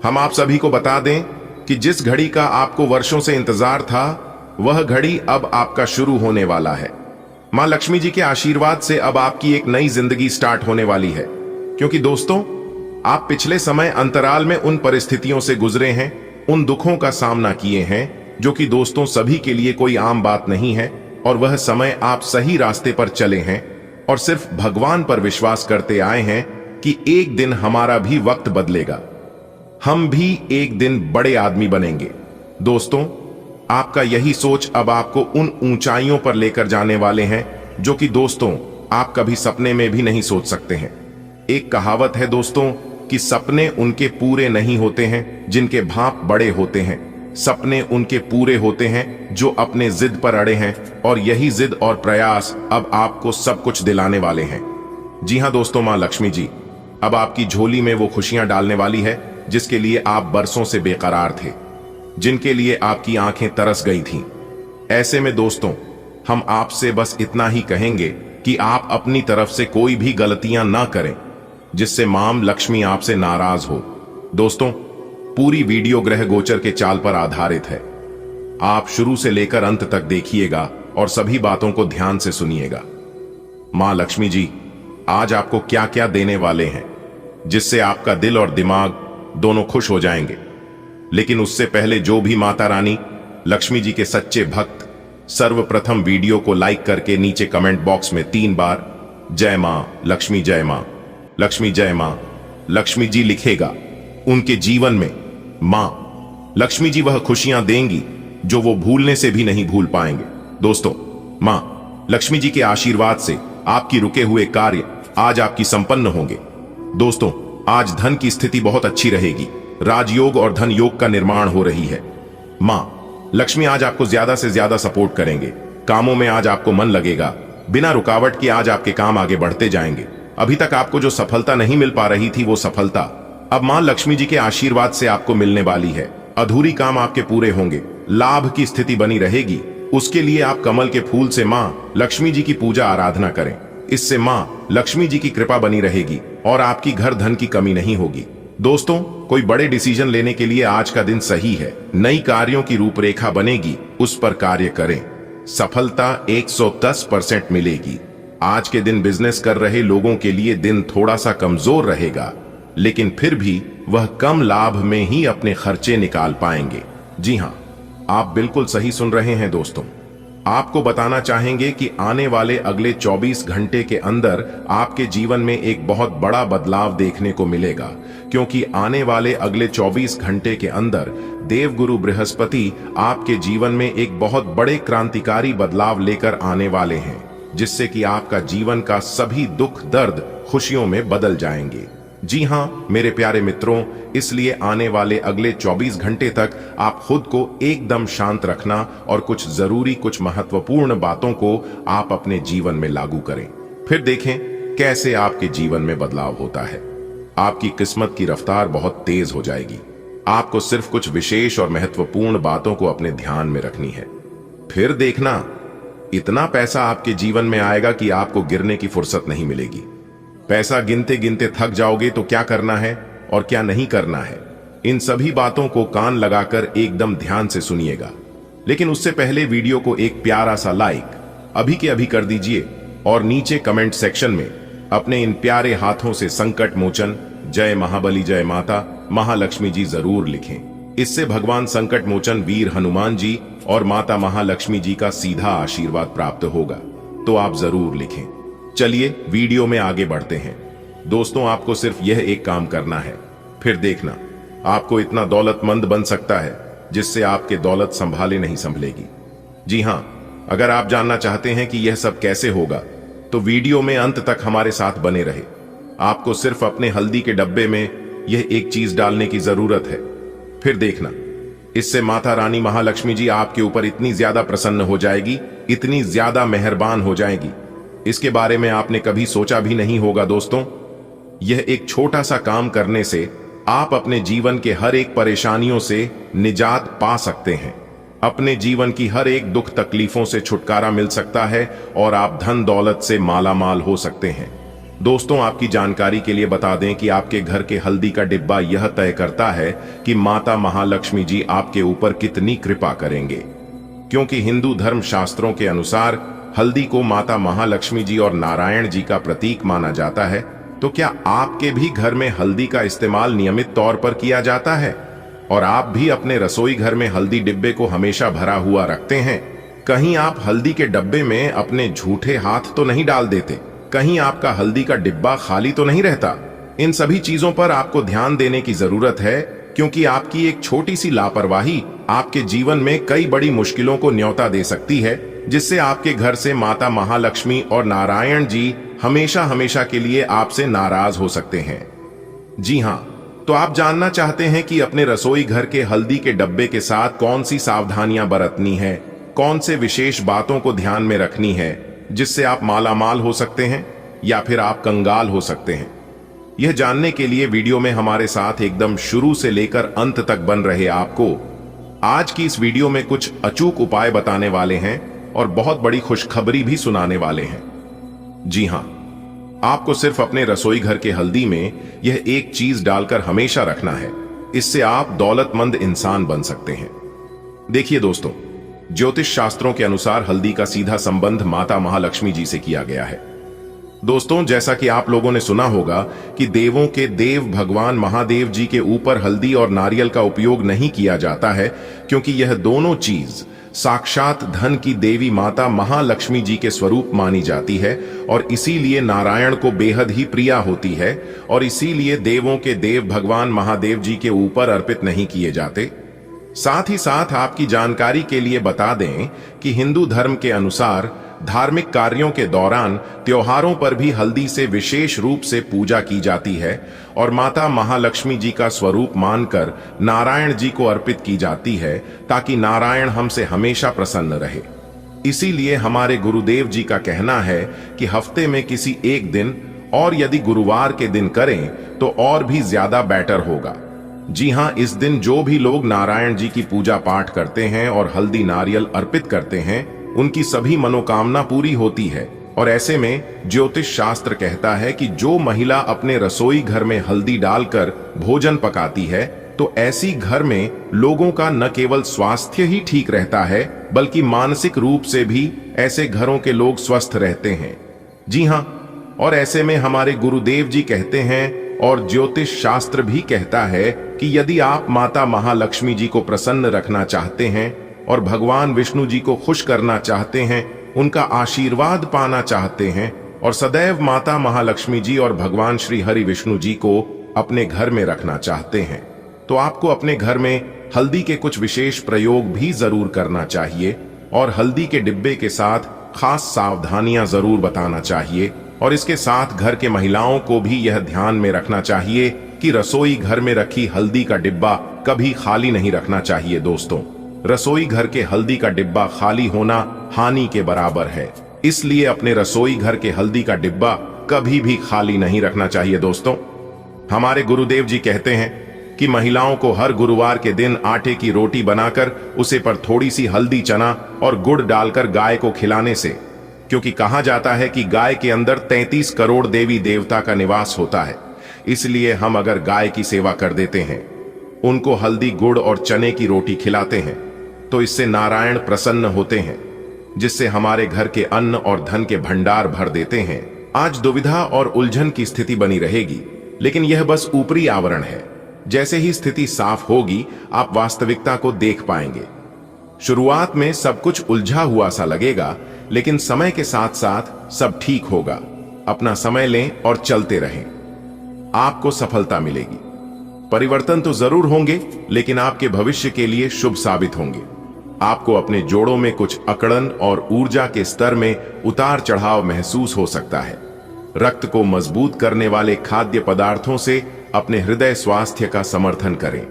हम आप सभी को बता दें कि जिस घड़ी का आपको वर्षों से इंतजार था, वह घड़ी अब आपका शुरू होने वाला है। मां लक्ष्मी जी के आशीर्वाद से अब आपकी एक नई जिंदगी स्टार्ट होने वाली है, क्योंकि दोस्तों आप पिछले समय अंतराल में उन परिस्थितियों से गुजरे हैं, उन दुखों का सामना किए हैं, जो कि दोस्तों सभी के लिए कोई आम बात नहीं है। और वह समय आप सही रास्ते पर चले हैं और सिर्फ भगवान पर विश्वास करते आए हैं कि एक दिन हमारा भी वक्त बदलेगा, हम भी एक दिन बड़े आदमी बनेंगे। दोस्तों, आपका यही सोच अब आपको उन ऊंचाइयों पर लेकर जाने वाले हैं जो कि दोस्तों आप कभी सपने में भी नहीं सोच सकते हैं। एक कहावत है दोस्तों कि सपने उनके पूरे नहीं होते हैं जिनके भांप बड़े होते हैं, सपने उनके पूरे होते हैं जो अपने जिद पर अड़े हैं, और यही जिद और प्रयास अब आपको सब कुछ दिलाने वाले हैं। जी हां दोस्तों, मां लक्ष्मी जी अब आपकी झोली में वो खुशियां डालने वाली है जिसके लिए आप बरसों से बेकरार थे, जिनके लिए आपकी आंखें तरस गई थीं। ऐसे में दोस्तों, हम आपसे बस इतना ही कहेंगे कि आप अपनी तरफ से कोई भी गलतियां ना करें जिससे मां लक्ष्मी आपसे नाराज हो। दोस्तों, पूरी वीडियो ग्रह गोचर के चाल पर आधारित है। आप शुरू से लेकर अंत तक देखिएगा और सभी बातों को ध्यान से सुनिएगा। मां लक्ष्मी जी आज आपको क्या क्या देने वाले हैं जिससे आपका दिल और दिमाग दोनों खुश हो जाएंगे। लेकिन उससे पहले जो भी माता रानी लक्ष्मी जी के सच्चे भक्त सर्वप्रथम वीडियो को लाइक करके नीचे कमेंट बॉक्स में 3 बार जय मां लक्ष्मी, जय मां लक्ष्मी, जय मां लक्ष्मी जी लिखेगा, उनके जीवन में मां लक्ष्मी जी वह खुशियां देंगी जो वो भूलने से भी नहीं भूल पाएंगे। दोस्तों, मां लक्ष्मी जी के आशीर्वाद से आपकी रुके हुए कार्य आज आपकी संपन्न होंगे। दोस्तों, आज धन की स्थिति बहुत अच्छी रहेगी। राजयोग और धन योग का निर्माण हो रही है। मां लक्ष्मी आज आपको ज्यादा से ज्यादा सपोर्ट करेंगे। कामों में आज आपको मन लगेगा। बिना रुकावट के आज आपके काम आगे बढ़ते जाएंगे। अभी तक आपको जो सफलता नहीं मिल पा रही थी वो सफलता अब मां लक्ष्मी जी के आशीर्वाद से आपको मिलने वाली है। अधूरी काम आपके पूरे होंगे। लाभ की स्थिति बनी रहेगी। उसके लिए आप कमल के फूल से मां लक्ष्मी जी की पूजा आराधना करें। इससे मां लक्ष्मी जी की कृपा बनी रहेगी और आपकी घर धन की कमी नहीं होगी। दोस्तों, कोई बड़े डिसीजन लेने के लिए आज का दिन सही है। नई कार्यों की रूपरेखा बनेगी, उस पर कार्य करें। सफलता 110% मिलेगी। आज के दिन बिजनेस कर रहे लोगों के लिए दिन थोड़ा सा कमजोर रहेगा, लेकिन फिर भी वह कम लाभ में ही अपने खर्चे निकाल पाएंगे। जी हां, आप बिल्कुल सही सुन रहे हैं दोस्तों। आपको बताना चाहेंगे कि आने वाले अगले 24 घंटे के अंदर आपके जीवन में एक बहुत बड़ा बदलाव देखने को मिलेगा, क्योंकि आने वाले अगले 24 घंटे के अंदर देवगुरु बृहस्पति आपके जीवन में एक बहुत बड़े क्रांतिकारी बदलाव लेकर आने वाले हैं, जिससे कि आपका जीवन का सभी दुख दर्द खुशियों में बदल जाएंगे। जी हां मेरे प्यारे मित्रों, इसलिए आने वाले अगले 24 घंटे तक आप खुद को एकदम शांत रखना और कुछ जरूरी, कुछ महत्वपूर्ण बातों को आप अपने जीवन में लागू करें। फिर देखें कैसे आपके जीवन में बदलाव होता है। आपकी किस्मत की रफ्तार बहुत तेज हो जाएगी। आपको सिर्फ कुछ विशेष और महत्वपूर्ण बातों को अपने ध्यान में रखनी है। फिर देखना, इतना पैसा आपके जीवन में आएगा कि आपको गिरने की फुर्सत नहीं मिलेगी। पैसा गिनते गिनते थक जाओगे तो क्या करना है और क्या नहीं करना है, इन सभी बातों को कान लगाकर एकदम ध्यान से सुनिएगा। लेकिन उससे पहले वीडियो को एक प्यारा सा लाइक अभी के अभी कर दीजिए और नीचे कमेंट सेक्शन में अपने इन प्यारे हाथों से संकट मोचन जय महाबली, जय माता महालक्ष्मी जी जरूर लिखें। इससे भगवान संकट मोचन वीर हनुमान जी और माता महालक्ष्मी जी का सीधा आशीर्वाद प्राप्त होगा। तो आप जरूर लिखें। चलिए वीडियो में आगे बढ़ते हैं। दोस्तों, आपको सिर्फ यह एक काम करना है, फिर देखना आपको इतना दौलतमंद बन सकता है जिससे आपके दौलत संभाले नहीं संभलेगी। जी हां, अगर आप जानना चाहते हैं कि यह सब कैसे होगा तो वीडियो में अंत तक हमारे साथ बने रहे। आपको सिर्फ अपने हल्दी के डब्बे में यह एक चीज डालने की जरूरत है। फिर देखना, इससे माता रानी महालक्ष्मी जी आपके ऊपर इतनी ज्यादा प्रसन्न हो जाएगी, इतनी ज्यादा मेहरबान हो जाएगी, इसके बारे में आपने कभी सोचा भी नहीं होगा। दोस्तों, यह एक छोटा सा काम करने से आप अपने जीवन के हर एक परेशानियों से निजात पा सकते हैं। अपने जीवन की हर एक दुख तकलीफों से छुटकारा मिल सकता है और आप धन दौलत से मालामाल हो सकते हैं। दोस्तों, आपकी जानकारी के लिए बता दें कि आपके घर के हल्दी का डिब्बा यह तय करता है कि माता महालक्ष्मी जी आपके ऊपर कितनी कृपा करेंगे। क्योंकि हिंदू धर्म शास्त्रों के अनुसार हल्दी को माता महालक्ष्मी जी और नारायण जी का प्रतीक माना जाता है, तो क्या आपके भी घर में हल्दी का इस्तेमाल नियमित तौर पर किया जाता है और आप भी अपने रसोई घर में हल्दी डिब्बे को हमेशा भरा हुआ रखते हैं? कहीं आप हल्दी के डब्बे में अपने झूठे हाथ तो नहीं डाल देते? कहीं आपका हल्दी का डिब्बा खाली तो नहीं रहता? इन सभी चीजों पर आपको ध्यान देने की जरूरत है, क्योंकि आपकी एक छोटी सी लापरवाही आपके जीवन में कई बड़ी मुश्किलों को न्योता दे सकती है, जिससे आपके घर से माता महालक्ष्मी और नारायण जी हमेशा हमेशा के लिए आपसे नाराज हो सकते हैं। जी हां, तो आप जानना चाहते हैं कि अपने रसोई घर के हल्दी के डब्बे के साथ कौन सी सावधानियां बरतनी है, कौन से विशेष बातों को ध्यान में रखनी है जिससे आप मालामाल हो सकते हैं या फिर आप कंगाल हो सकते हैं। यह जानने के लिए वीडियो में हमारे साथ एकदम शुरू से लेकर अंत तक बन रहे आपको आज की इस वीडियो में कुछ अचूक उपाय बताने वाले हैं और बहुत बड़ी खुशखबरी भी सुनाने वाले हैं। जी हां, आपको सिर्फ अपने रसोई घर के हल्दी में यह एक चीज डालकर हमेशा रखना है। इससे आप दौलतमंद इंसान बन सकते हैं। देखिए दोस्तों, ज्योतिष शास्त्रों के अनुसार हल्दी का सीधा संबंध माता महालक्ष्मी जी से किया गया है। दोस्तों, जैसा कि आप लोगों ने सुना होगा कि देवों के देव भगवान महादेव जी के ऊपर हल्दी और नारियल का उपयोग नहीं किया जाता है, क्योंकि यह दोनों चीज साक्षात धन की देवी माता महालक्ष्मी जी के स्वरूप मानी जाती है और इसीलिए नारायण को बेहद ही प्रिया होती है और इसीलिए देवों के देव भगवान महादेव जी के ऊपर अर्पित नहीं किए जाते। साथ ही साथ आपकी जानकारी के लिए बता दें कि हिंदू धर्म के अनुसार धार्मिक कार्यों के दौरान त्योहारों पर भी हल्दी से विशेष रूप से पूजा की जाती है और माता महालक्ष्मी जी का स्वरूप मानकर नारायण जी को अर्पित की जाती है, ताकि नारायण हमसे हमेशा प्रसन्न रहे। इसीलिए हमारे गुरुदेव जी का कहना है कि हफ्ते में किसी एक दिन, और यदि गुरुवार के दिन करें तो और भी ज्यादा बेटर होगा। जी हां, इस दिन जो भी लोग नारायण जी की पूजा पाठ करते हैं और हल्दी नारियल अर्पित करते हैं, उनकी सभी मनोकामना पूरी होती है। और ऐसे में ज्योतिष शास्त्र कहता है कि जो महिला अपने रसोई घर में हल्दी डालकर भोजन पकाती है, तो ऐसी घर में लोगों का न केवल स्वास्थ्य ही ठीक रहता है, बल्कि मानसिक रूप से भी ऐसे घरों के लोग स्वस्थ रहते हैं। जी हां, और ऐसे में हमारे गुरुदेव जी कहते हैं और ज्योतिष शास्त्र भी कहता है कि यदि आप माता महालक्ष्मी जी को प्रसन्न रखना चाहते हैं और भगवान विष्णु जी को खुश करना चाहते हैं, उनका आशीर्वाद पाना चाहते हैं और सदैव माता महालक्ष्मी जी और भगवान श्री हरि विष्णु जी को अपने घर में रखना चाहते हैं, तो आपको अपने घर में हल्दी के कुछ विशेष प्रयोग भी जरूर करना चाहिए और हल्दी के डिब्बे के साथ खास सावधानियां जरूर बताना चाहिए। और इसके साथ घर के महिलाओं को भी यह ध्यान में रखना चाहिए कि रसोई घर में रखी हल्दी का डिब्बा कभी खाली नहीं रखना चाहिए। दोस्तों, रसोई घर के हल्दी का डिब्बा खाली होना हानि के बराबर है, इसलिए अपने रसोई घर के हल्दी का डिब्बा कभी भी खाली नहीं रखना चाहिए। दोस्तों, हमारे गुरुदेव जी कहते हैं कि महिलाओं को हर गुरुवार के दिन आटे की रोटी बनाकर उसे पर थोड़ी सी हल्दी, चना और गुड़ डालकर गाय को खिलाने से, क्योंकि कहा जाता है कि गाय के अंदर 33 करोड़ देवी देवता का निवास होता है, इसलिए हम अगर गाय की सेवा कर देते हैं, उनको हल्दी, गुड़ और चने की रोटी खिलाते हैं, तो इससे नारायण प्रसन्न होते हैं, जिससे हमारे घर के अन्न और धन के भंडार भर देते हैं। आज दुविधा और उलझन की स्थिति बनी रहेगी, लेकिन यह बस ऊपरी आवरण है। जैसे ही स्थिति साफ होगी, आप वास्तविकता को देख पाएंगे। शुरुआत में सब कुछ उलझा हुआ सा लगेगा, लेकिन समय के साथ साथ सब ठीक होगा। अपना समय लें और चलते रहें, आपको सफलता मिलेगी। परिवर्तन तो जरूर होंगे, लेकिन आपके भविष्य के लिए शुभ साबित होंगे। आपको अपने जोड़ों में कुछ अकड़न और ऊर्जा के स्तर में उतार चढ़ाव महसूस हो सकता है। रक्त को मजबूत करने वाले खाद्य पदार्थों से अपने हृदय स्वास्थ्य का समर्थन करें।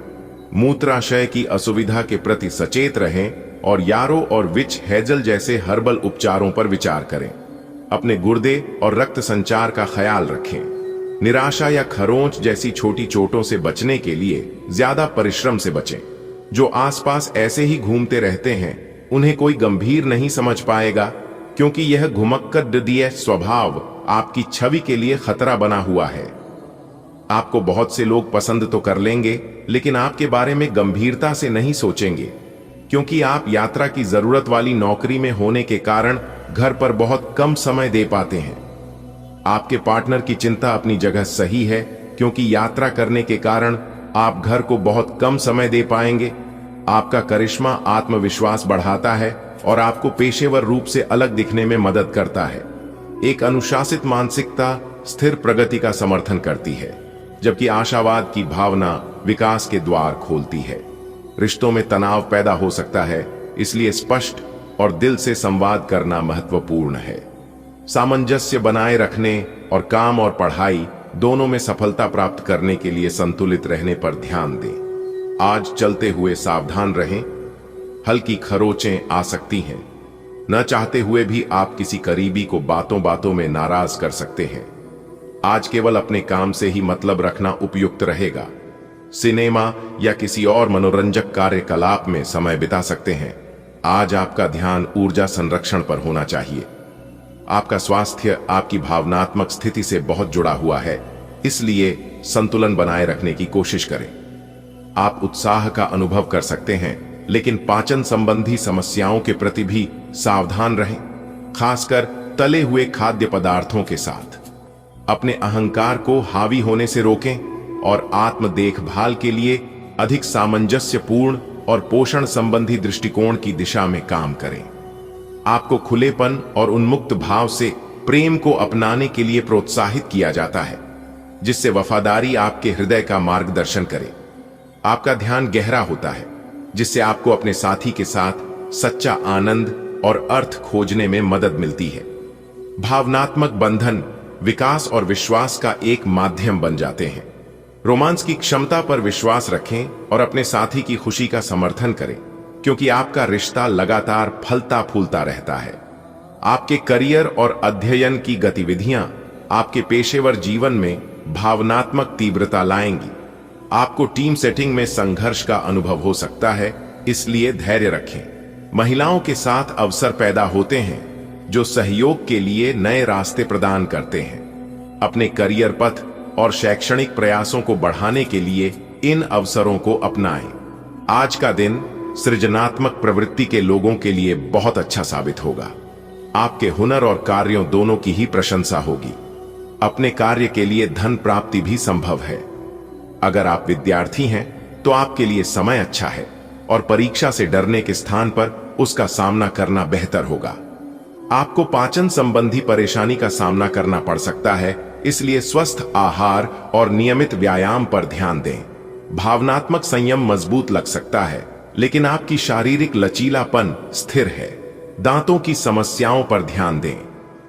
मूत्राशय की असुविधा के प्रति सचेत रहें और यारो और विच हेजल जैसे हर्बल उपचारों पर विचार करें। अपने गुर्दे और रक्त संचार का ख्याल रखें। निराशा या खरोंच जैसी छोटी चोटों से बचने के लिए ज्यादा परिश्रम से बचें। जो आसपास ऐसे ही घूमते रहते हैं, उन्हें कोई गंभीर नहीं समझ पाएगा, क्योंकि यह घुमक्कड़ स्वभाव आपकी छवि के लिए खतरा बना हुआ है। आपको बहुत से लोग पसंद तो कर लेंगे, लेकिन आपके बारे में गंभीरता से नहीं सोचेंगे, क्योंकि आप यात्रा की जरूरत वाली नौकरी में होने के कारण घर पर बहुत कम समय दे पाते हैं। आपके पार्टनर की चिंता अपनी जगह सही है, क्योंकि यात्रा करने के कारण आप घर को बहुत कम समय दे पाएंगे। आपका करिश्मा आत्मविश्वास बढ़ाता है और आपको पेशेवर रूप से अलग दिखने में मदद करता है। एक अनुशासित मानसिकता स्थिर प्रगति का समर्थन करती है, जबकि आशावाद की भावना विकास के द्वार खोलती है। रिश्तों में तनाव पैदा हो सकता है, इसलिए स्पष्ट और दिल से संवाद करना महत्वपूर्ण है। सामंजस्य बनाए रखने और काम और पढ़ाई दोनों में सफलता प्राप्त करने के लिए संतुलित रहने पर ध्यान दें। आज चलते हुए सावधान रहें, हल्की खरोचें आ सकती हैं। न चाहते हुए भी आप किसी करीबी को बातों बातों में नाराज कर सकते हैं। आज केवल अपने काम से ही मतलब रखना उपयुक्त रहेगा। सिनेमा या किसी और मनोरंजक कार्यकलाप में समय बिता सकते हैं। आज आपका ध्यान ऊर्जा संरक्षण पर होना चाहिए। आपका स्वास्थ्य आपकी भावनात्मक स्थिति से बहुत जुड़ा हुआ है, इसलिए संतुलन बनाए रखने की कोशिश करें। आप उत्साह का अनुभव कर सकते हैं, लेकिन पाचन संबंधी समस्याओं के प्रति भी सावधान रहें, खासकर तले हुए खाद्य पदार्थों के साथ। अपने अहंकार को हावी होने से रोकें और आत्म देखभाल के लिए अधिक सामंजस्यपूर्ण और पोषण संबंधी दृष्टिकोण की दिशा में काम करें। आपको खुलेपन और उन्मुक्त भाव से प्रेम को अपनाने के लिए प्रोत्साहित किया जाता है, जिससे वफादारी आपके हृदय का मार्गदर्शन करे। आपका ध्यान गहरा होता है, जिससे आपको अपने साथी के साथ सच्चा आनंद और अर्थ खोजने में मदद मिलती है। भावनात्मक बंधन विकास और विश्वास का एक माध्यम बन जाते हैं। रोमांस की क्षमता पर विश्वास रखें और अपने साथी की खुशी का समर्थन करें, क्योंकि आपका रिश्ता लगातार फलता फूलता रहता है। आपके करियर और अध्ययन की गतिविधियां आपके पेशेवर जीवन में भावनात्मक तीव्रता लाएंगी। आपको टीम सेटिंग में संघर्ष का अनुभव हो सकता है, इसलिए धैर्य रखें। महिलाओं के साथ अवसर पैदा होते हैं जो सहयोग के लिए नए रास्ते प्रदान करते हैं। अपने करियर पथ और शैक्षणिक प्रयासों को बढ़ाने के लिए इन अवसरों को अपनाएं। आज का दिन सृजनात्मक प्रवृत्ति के लोगों के लिए बहुत अच्छा साबित होगा। आपके हुनर और कार्यों दोनों की ही प्रशंसा होगी। अपने कार्य के लिए धन प्राप्ति भी संभव है। अगर आप विद्यार्थी हैं तो आपके लिए समय अच्छा है और परीक्षा से डरने के स्थान पर उसका सामना करना बेहतर होगा। आपको पाचन संबंधी परेशानी का सामना करना पड़ सकता है, इसलिए स्वस्थ आहार और नियमित व्यायाम पर ध्यान दें। भावनात्मक संयम मजबूत लग सकता है, लेकिन आपकी शारीरिक लचीलापन स्थिर है। दांतों की समस्याओं पर ध्यान दें।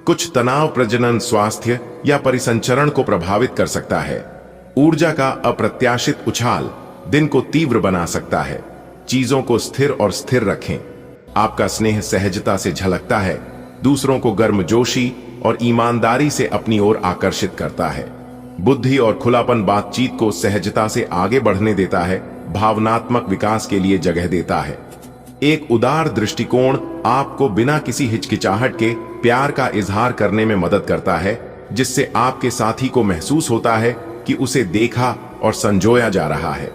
कुछ तनाव प्रजनन स्वास्थ्य या परिसंचरण को प्रभावित कर सकता है। ऊर्जा का अप्रत्याशित उछाल दिन को तीव्र बना सकता है। चीजों को स्थिर और स्थिर रखें। आपका स्नेह सहजता से झलकता है, दूसरों को गर्मजोशी और ईमानदारी से अपनी ओर आकर्षित करता है। बुद्धि और खुलापन बातचीत को सहजता से आगे बढ़ने देता है, भावनात्मक विकास के लिए जगह देता है। एक उदार दृष्टिकोण आपको बिना किसी हिचकिचाहट के प्यार का इजहार करने में मदद करता है, जिससे आपके साथी को महसूस होता है कि उसे देखा और संजोया जा रहा है।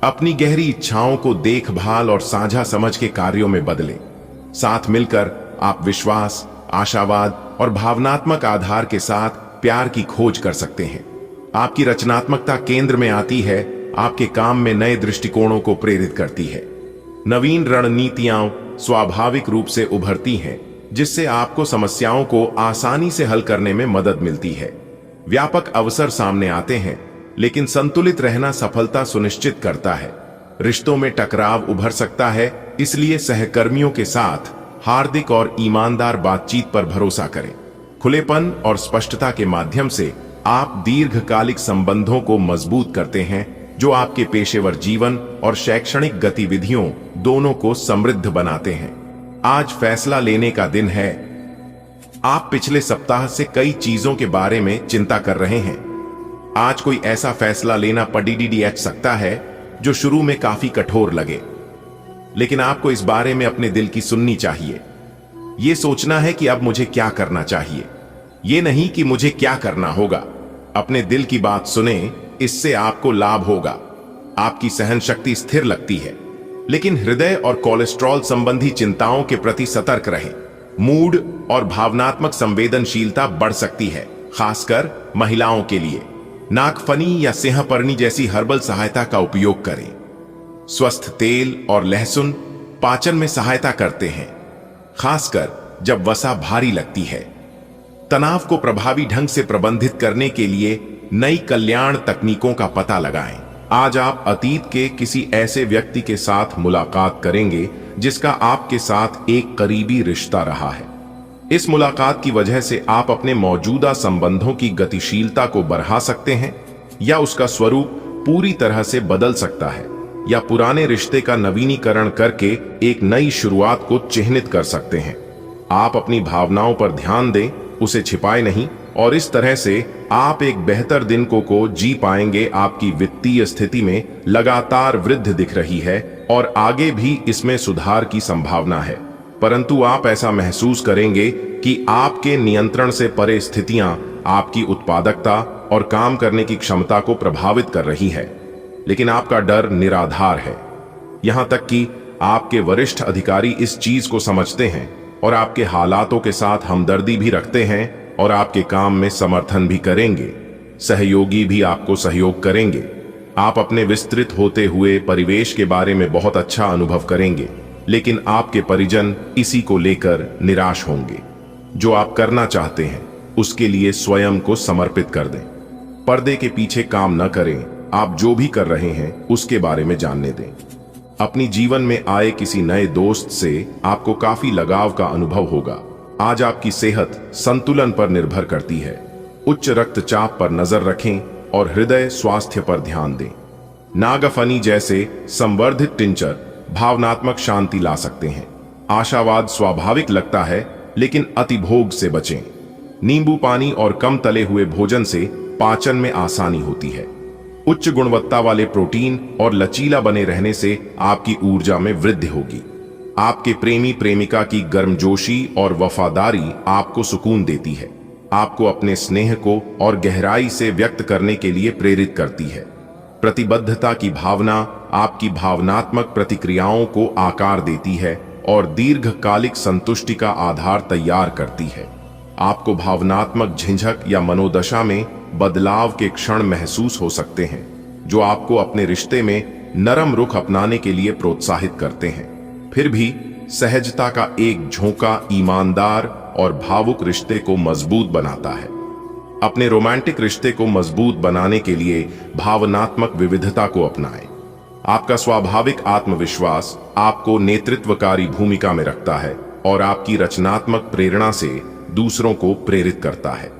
अपनी गहरी इच्छाओं को देखभाल और साझा समझ के कार्यों में बदलें। साथ मिलकर आप विश्वास, आशावाद और भावनात्मक आधार के साथ प्यार की खोज कर सकते हैं। आपकी रचनात्मकता केंद्र में आती है, आपके काम में नए दृष्टिकोणों को प्रेरित करती है। नवीन रणनीतियां स्वाभाविक रूप से उभरती हैं, जिससे आपको समस्याओं को आसानी से हल करने में मदद मिलती है। व्यापक अवसर सामने आते हैं, लेकिन संतुलित रहना सफलता सुनिश्चित करता है। रिश्तों में टकराव उभर सकता है, इसलिए सहकर्मियों के साथ हार्दिक और ईमानदार बातचीत पर भरोसा करें। खुलेपन और स्पष्टता के माध्यम से आप दीर्घकालिक संबंधों को मजबूत करते हैं, जो आपके पेशेवर जीवन और शैक्षणिक गतिविधियों दोनों को समृद्ध बनाते हैं। आज फैसला लेने का दिन है। आप पिछले सप्ताह से कई चीजों के बारे में चिंता कर रहे हैं। आज कोई ऐसा फैसला लेना पड़ सकता है जो शुरू में काफी कठोर लगे, लेकिन आपको इस बारे में अपने दिल की सुननी चाहिए। यह सोचना है कि अब मुझे क्या करना चाहिए, यह नहीं कि मुझे क्या करना होगा। अपने दिल की बात सुने, इससे आपको लाभ होगा। आपकी सहन शक्ति स्थिर लगती है, लेकिन हृदय और कोलेस्ट्रॉल संबंधी चिंताओं के प्रति सतर्क रहें। मूड और भावनात्मक संवेदनशीलता बढ़ सकती है, खासकर महिलाओं के लिए। नागफनी या सिंहपर्णी जैसी हर्बल सहायता का उपयोग करें। स्वस्थ तेल और लहसुन पाचन में सहायता करते हैं, खासकर जब वसा भारी लगती है। तनाव को प्रभावी ढंग से प्रबंधित करने के लिए नई कल्याण तकनीकों का पता लगाएं। आज आप अतीत के किसी ऐसे व्यक्ति के साथ मुलाकात करेंगे जिसका आपके साथ एक करीबी रिश्ता रहा है। इस मुलाकात की वजह से आप अपने मौजूदा संबंधों की गतिशीलता को बढ़ा सकते हैं, या उसका स्वरूप पूरी तरह से बदल सकता है, या पुराने रिश्ते का नवीनीकरण करके एक नई शुरुआत को चिह्नित कर सकते हैं। आप अपनी भावनाओं पर ध्यान दें, उसे छिपाए नहीं, और इस तरह से आप एक बेहतर दिन को जी पाएंगे। आपकी वित्तीय स्थिति में लगातार वृद्धि दिख रही है और आगे भी इसमें सुधार की संभावना है, परंतु आप ऐसा महसूस करेंगे कि आपके नियंत्रण से परे स्थितियां आपकी उत्पादकता और काम करने की क्षमता को प्रभावित कर रही है। लेकिन आपका डर निराधार है। यहां तक कि आपके वरिष्ठ अधिकारी इस चीज को समझते हैं और आपके हालातों के साथ हमदर्दी भी रखते हैं और आपके काम में समर्थन भी करेंगे। सहयोगी भी आपको सहयोग करेंगे। आप अपने विस्तृत होते हुए परिवेश के बारे में बहुत अच्छा अनुभव करेंगे, लेकिन आपके परिजन इसी को लेकर निराश होंगे। जो आप करना चाहते हैं उसके लिए स्वयं को समर्पित कर दें। पर्दे के पीछे काम न करें। आप जो भी कर रहे हैं उसके बारे में जानने दें। अपनी जीवन में आए किसी नए दोस्त से आपको काफी लगाव का अनुभव होगा। आज आपकी सेहत संतुलन पर निर्भर करती है। उच्च रक्तचाप पर नजर रखें और हृदय स्वास्थ्य पर ध्यान दें। नागफनी जैसे संवर्धित टिंचर भावनात्मक शांति ला सकते हैं। आशावाद स्वाभाविक लगता है, लेकिन अतिभोग से बचें। नींबू पानी और कम तले हुए भोजन से पाचन में आसानी होती है। उच्च गुणवत्ता वाले प्रोटीन और लचीला बने रहने से आपकी ऊर्जा में वृद्धि होगी। आपके प्रेमी प्रेमिका की गर्मजोशी और वफादारी आपको सुकून देती है, आपको अपने स्नेह को और गहराई से व्यक्त करने के लिए प्रेरित करती है। प्रतिबद्धता की भावना आपकी भावनात्मक प्रतिक्रियाओं को आकार देती है और दीर्घकालिक संतुष्टि का आधार तैयार करती है। आपको भावनात्मक झिझक या मनोदशा में बदलाव के क्षण महसूस हो सकते हैं, जो आपको अपने रिश्ते में नरम रुख अपनाने के लिए प्रोत्साहित करते हैं। फिर भी सहजता का एक झोंका ईमानदार और भावुक रिश्ते को मजबूत बनाता है। अपने रोमांटिक रिश्ते को मजबूत बनाने के लिए भावनात्मक विविधता को अपनाएं। आपका स्वाभाविक आत्मविश्वास आपको नेतृत्वकारी भूमिका में रखता है और आपकी रचनात्मक प्रेरणा से दूसरों को प्रेरित करता है।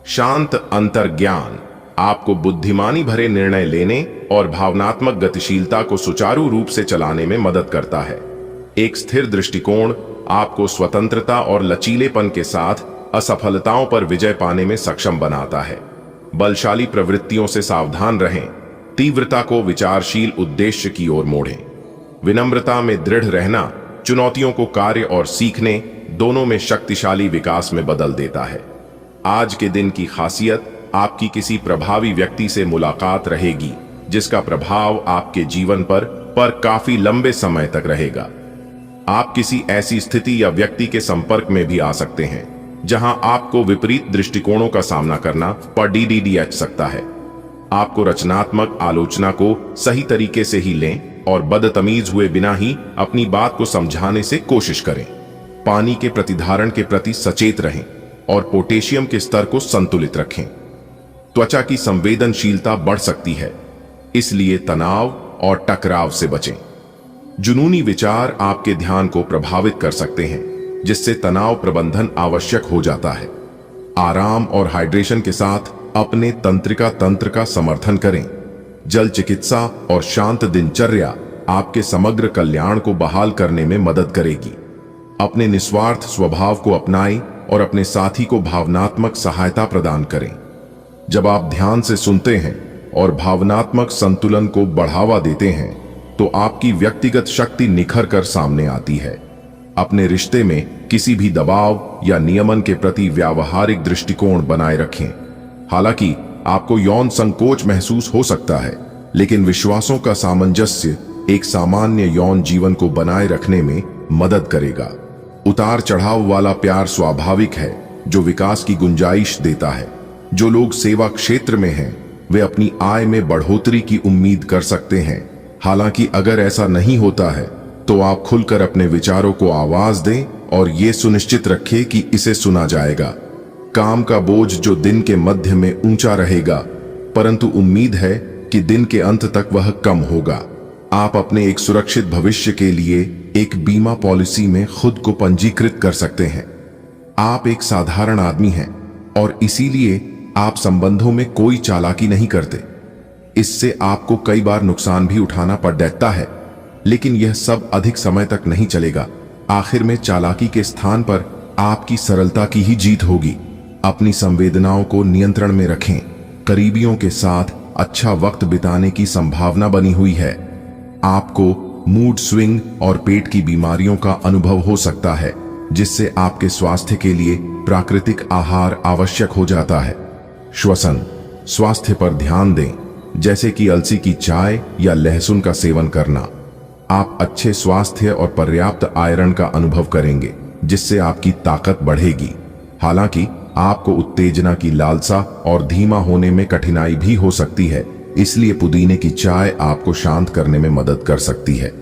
शांत अंतर्ज्ञान आपको बुद्धिमानी भरे निर्णय लेने और भावनात्मक गतिशीलता को सुचारू रूप से चलाने में मदद करता है। एक स्थिर दृष्टिकोण आपको स्वतंत्रता और लचीलेपन के साथ असफलताओं पर विजय पाने में सक्षम बनाता है। बलशाली प्रवृत्तियों से सावधान रहें। तीव्रता को विचारशील उद्देश्य की ओर मोड़ें। विनम्रता में दृढ़ रहना चुनौतियों को कार्य और सीखने दोनों में शक्तिशाली विकास में बदल देता है। आज के दिन की खासियत आपकी किसी प्रभावी व्यक्ति से मुलाकात रहेगी, जिसका प्रभाव आपके जीवन पर काफी लंबे समय तक रहेगा। आप किसी ऐसी स्थिति या व्यक्ति के संपर्क में भी आ सकते हैं जहां आपको विपरीत दृष्टिकोणों का सामना करना पड़ सकता है। आपको रचनात्मक आलोचना को सही तरीके से ही लें और बदतमीज हुए बिना ही अपनी बात को समझाने से कोशिश करें। पानी के प्रतिधारण के प्रति सचेत रहें और पोटेशियम के स्तर को संतुलित रखें। त्वचा की संवेदनशीलता बढ़ सकती है, इसलिए तनाव और टकराव से बचें। जुनूनी विचार आपके ध्यान को प्रभावित कर सकते हैं, जिससे तनाव प्रबंधन आवश्यक हो जाता है। आराम और हाइड्रेशन के साथ अपने तंत्रिका तंत्र का समर्थन करें। जल चिकित्सा और शांत दिनचर्या आपके समग्र कल्याण को बहाल करने में मदद करेगी। अपने निस्वार्थ स्वभाव को अपनाएं और अपने साथी को भावनात्मक सहायता प्रदान करें। जब आप ध्यान से सुनते हैं और भावनात्मक संतुलन को बढ़ावा देते हैं, तो आपकी व्यक्तिगत शक्ति निखर कर सामने आती है। अपने रिश्ते में किसी भी दबाव या नियमन के प्रति व्यावहारिक दृष्टिकोण बनाए रखें। हालांकि आपको यौन संकोच महसूस हो सकता है, लेकिन विश्वासों का सामंजस्य एक सामान्य यौन जीवन को बनाए रखने में मदद करेगा। उतार चढ़ाव वाला प्यार स्वाभाविक है, जो विकास की गुंजाइश देता है। जो लोग सेवा क्षेत्र में हैं, वे अपनी आय में बढ़ोतरी की उम्मीद कर सकते हैं। हालांकि अगर ऐसा नहीं होता है, तो आप खुलकर अपने विचारों को आवाज दें और ये सुनिश्चित रखें कि इसे सुना जाएगा। काम का बोझ जो दिन के मध्य में ऊंचा रहेगा, परंतु उम्मीद है कि दिन के अंत तक वह कम होगा। आप अपने एक सुरक्षित भविष्य के लिए एक बीमा पॉलिसी में खुद को पंजीकृत कर सकते हैं। आप एक साधारण आदमी हैं और इसीलिए आप संबंधों में कोई चालाकी नहीं करते। इससे आपको कई बार नुकसान भी उठाना पड़ सकता है, लेकिन यह सब अधिक समय तक नहीं चलेगा। आखिर में चालाकी के स्थान पर आपकी सरलता की ही जीत होगी। अपनी संवेदनाओं को नियंत्रण में रखें। करीबियों के साथ अच्छा वक्त बिताने की संभावना बनी हुई है। आपको मूड स्विंग और पेट की बीमारियों का अनुभव हो सकता है, जिससे आपके स्वास्थ्य के लिए प्राकृतिक आहार आवश्यक हो जाता है। श्वसन स्वास्थ्य पर ध्यान दें, जैसे कि अलसी की चाय या लहसुन का सेवन करना। आप अच्छे स्वास्थ्य और पर्याप्त आयरन का अनुभव करेंगे, जिससे आपकी ताकत बढ़ेगी। हालांकि आपको उत्तेजना की लालसा और धीमा होने में कठिनाई भी हो सकती है, इसलिए पुदीने की चाय आपको शांत करने में मदद कर सकती है।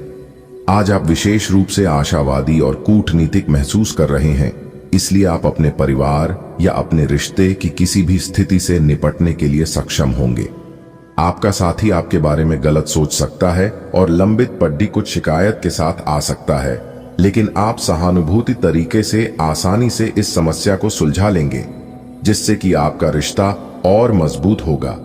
आज आप विशेष रूप से आशावादी और कूटनीतिक महसूस कर रहे हैं, इसलिए आप अपने परिवार या अपने रिश्ते की किसी भी स्थिति से निपटने के लिए सक्षम होंगे। आपका साथी आपके बारे में गलत सोच सकता है और लंबित पड्डी कुछ शिकायत के साथ आ सकता है, लेकिन आप सहानुभूति तरीके से आसानी से इस समस्या को सुलझा लेंगे, जिससे कि आपका रिश्ता और मजबूत होगा।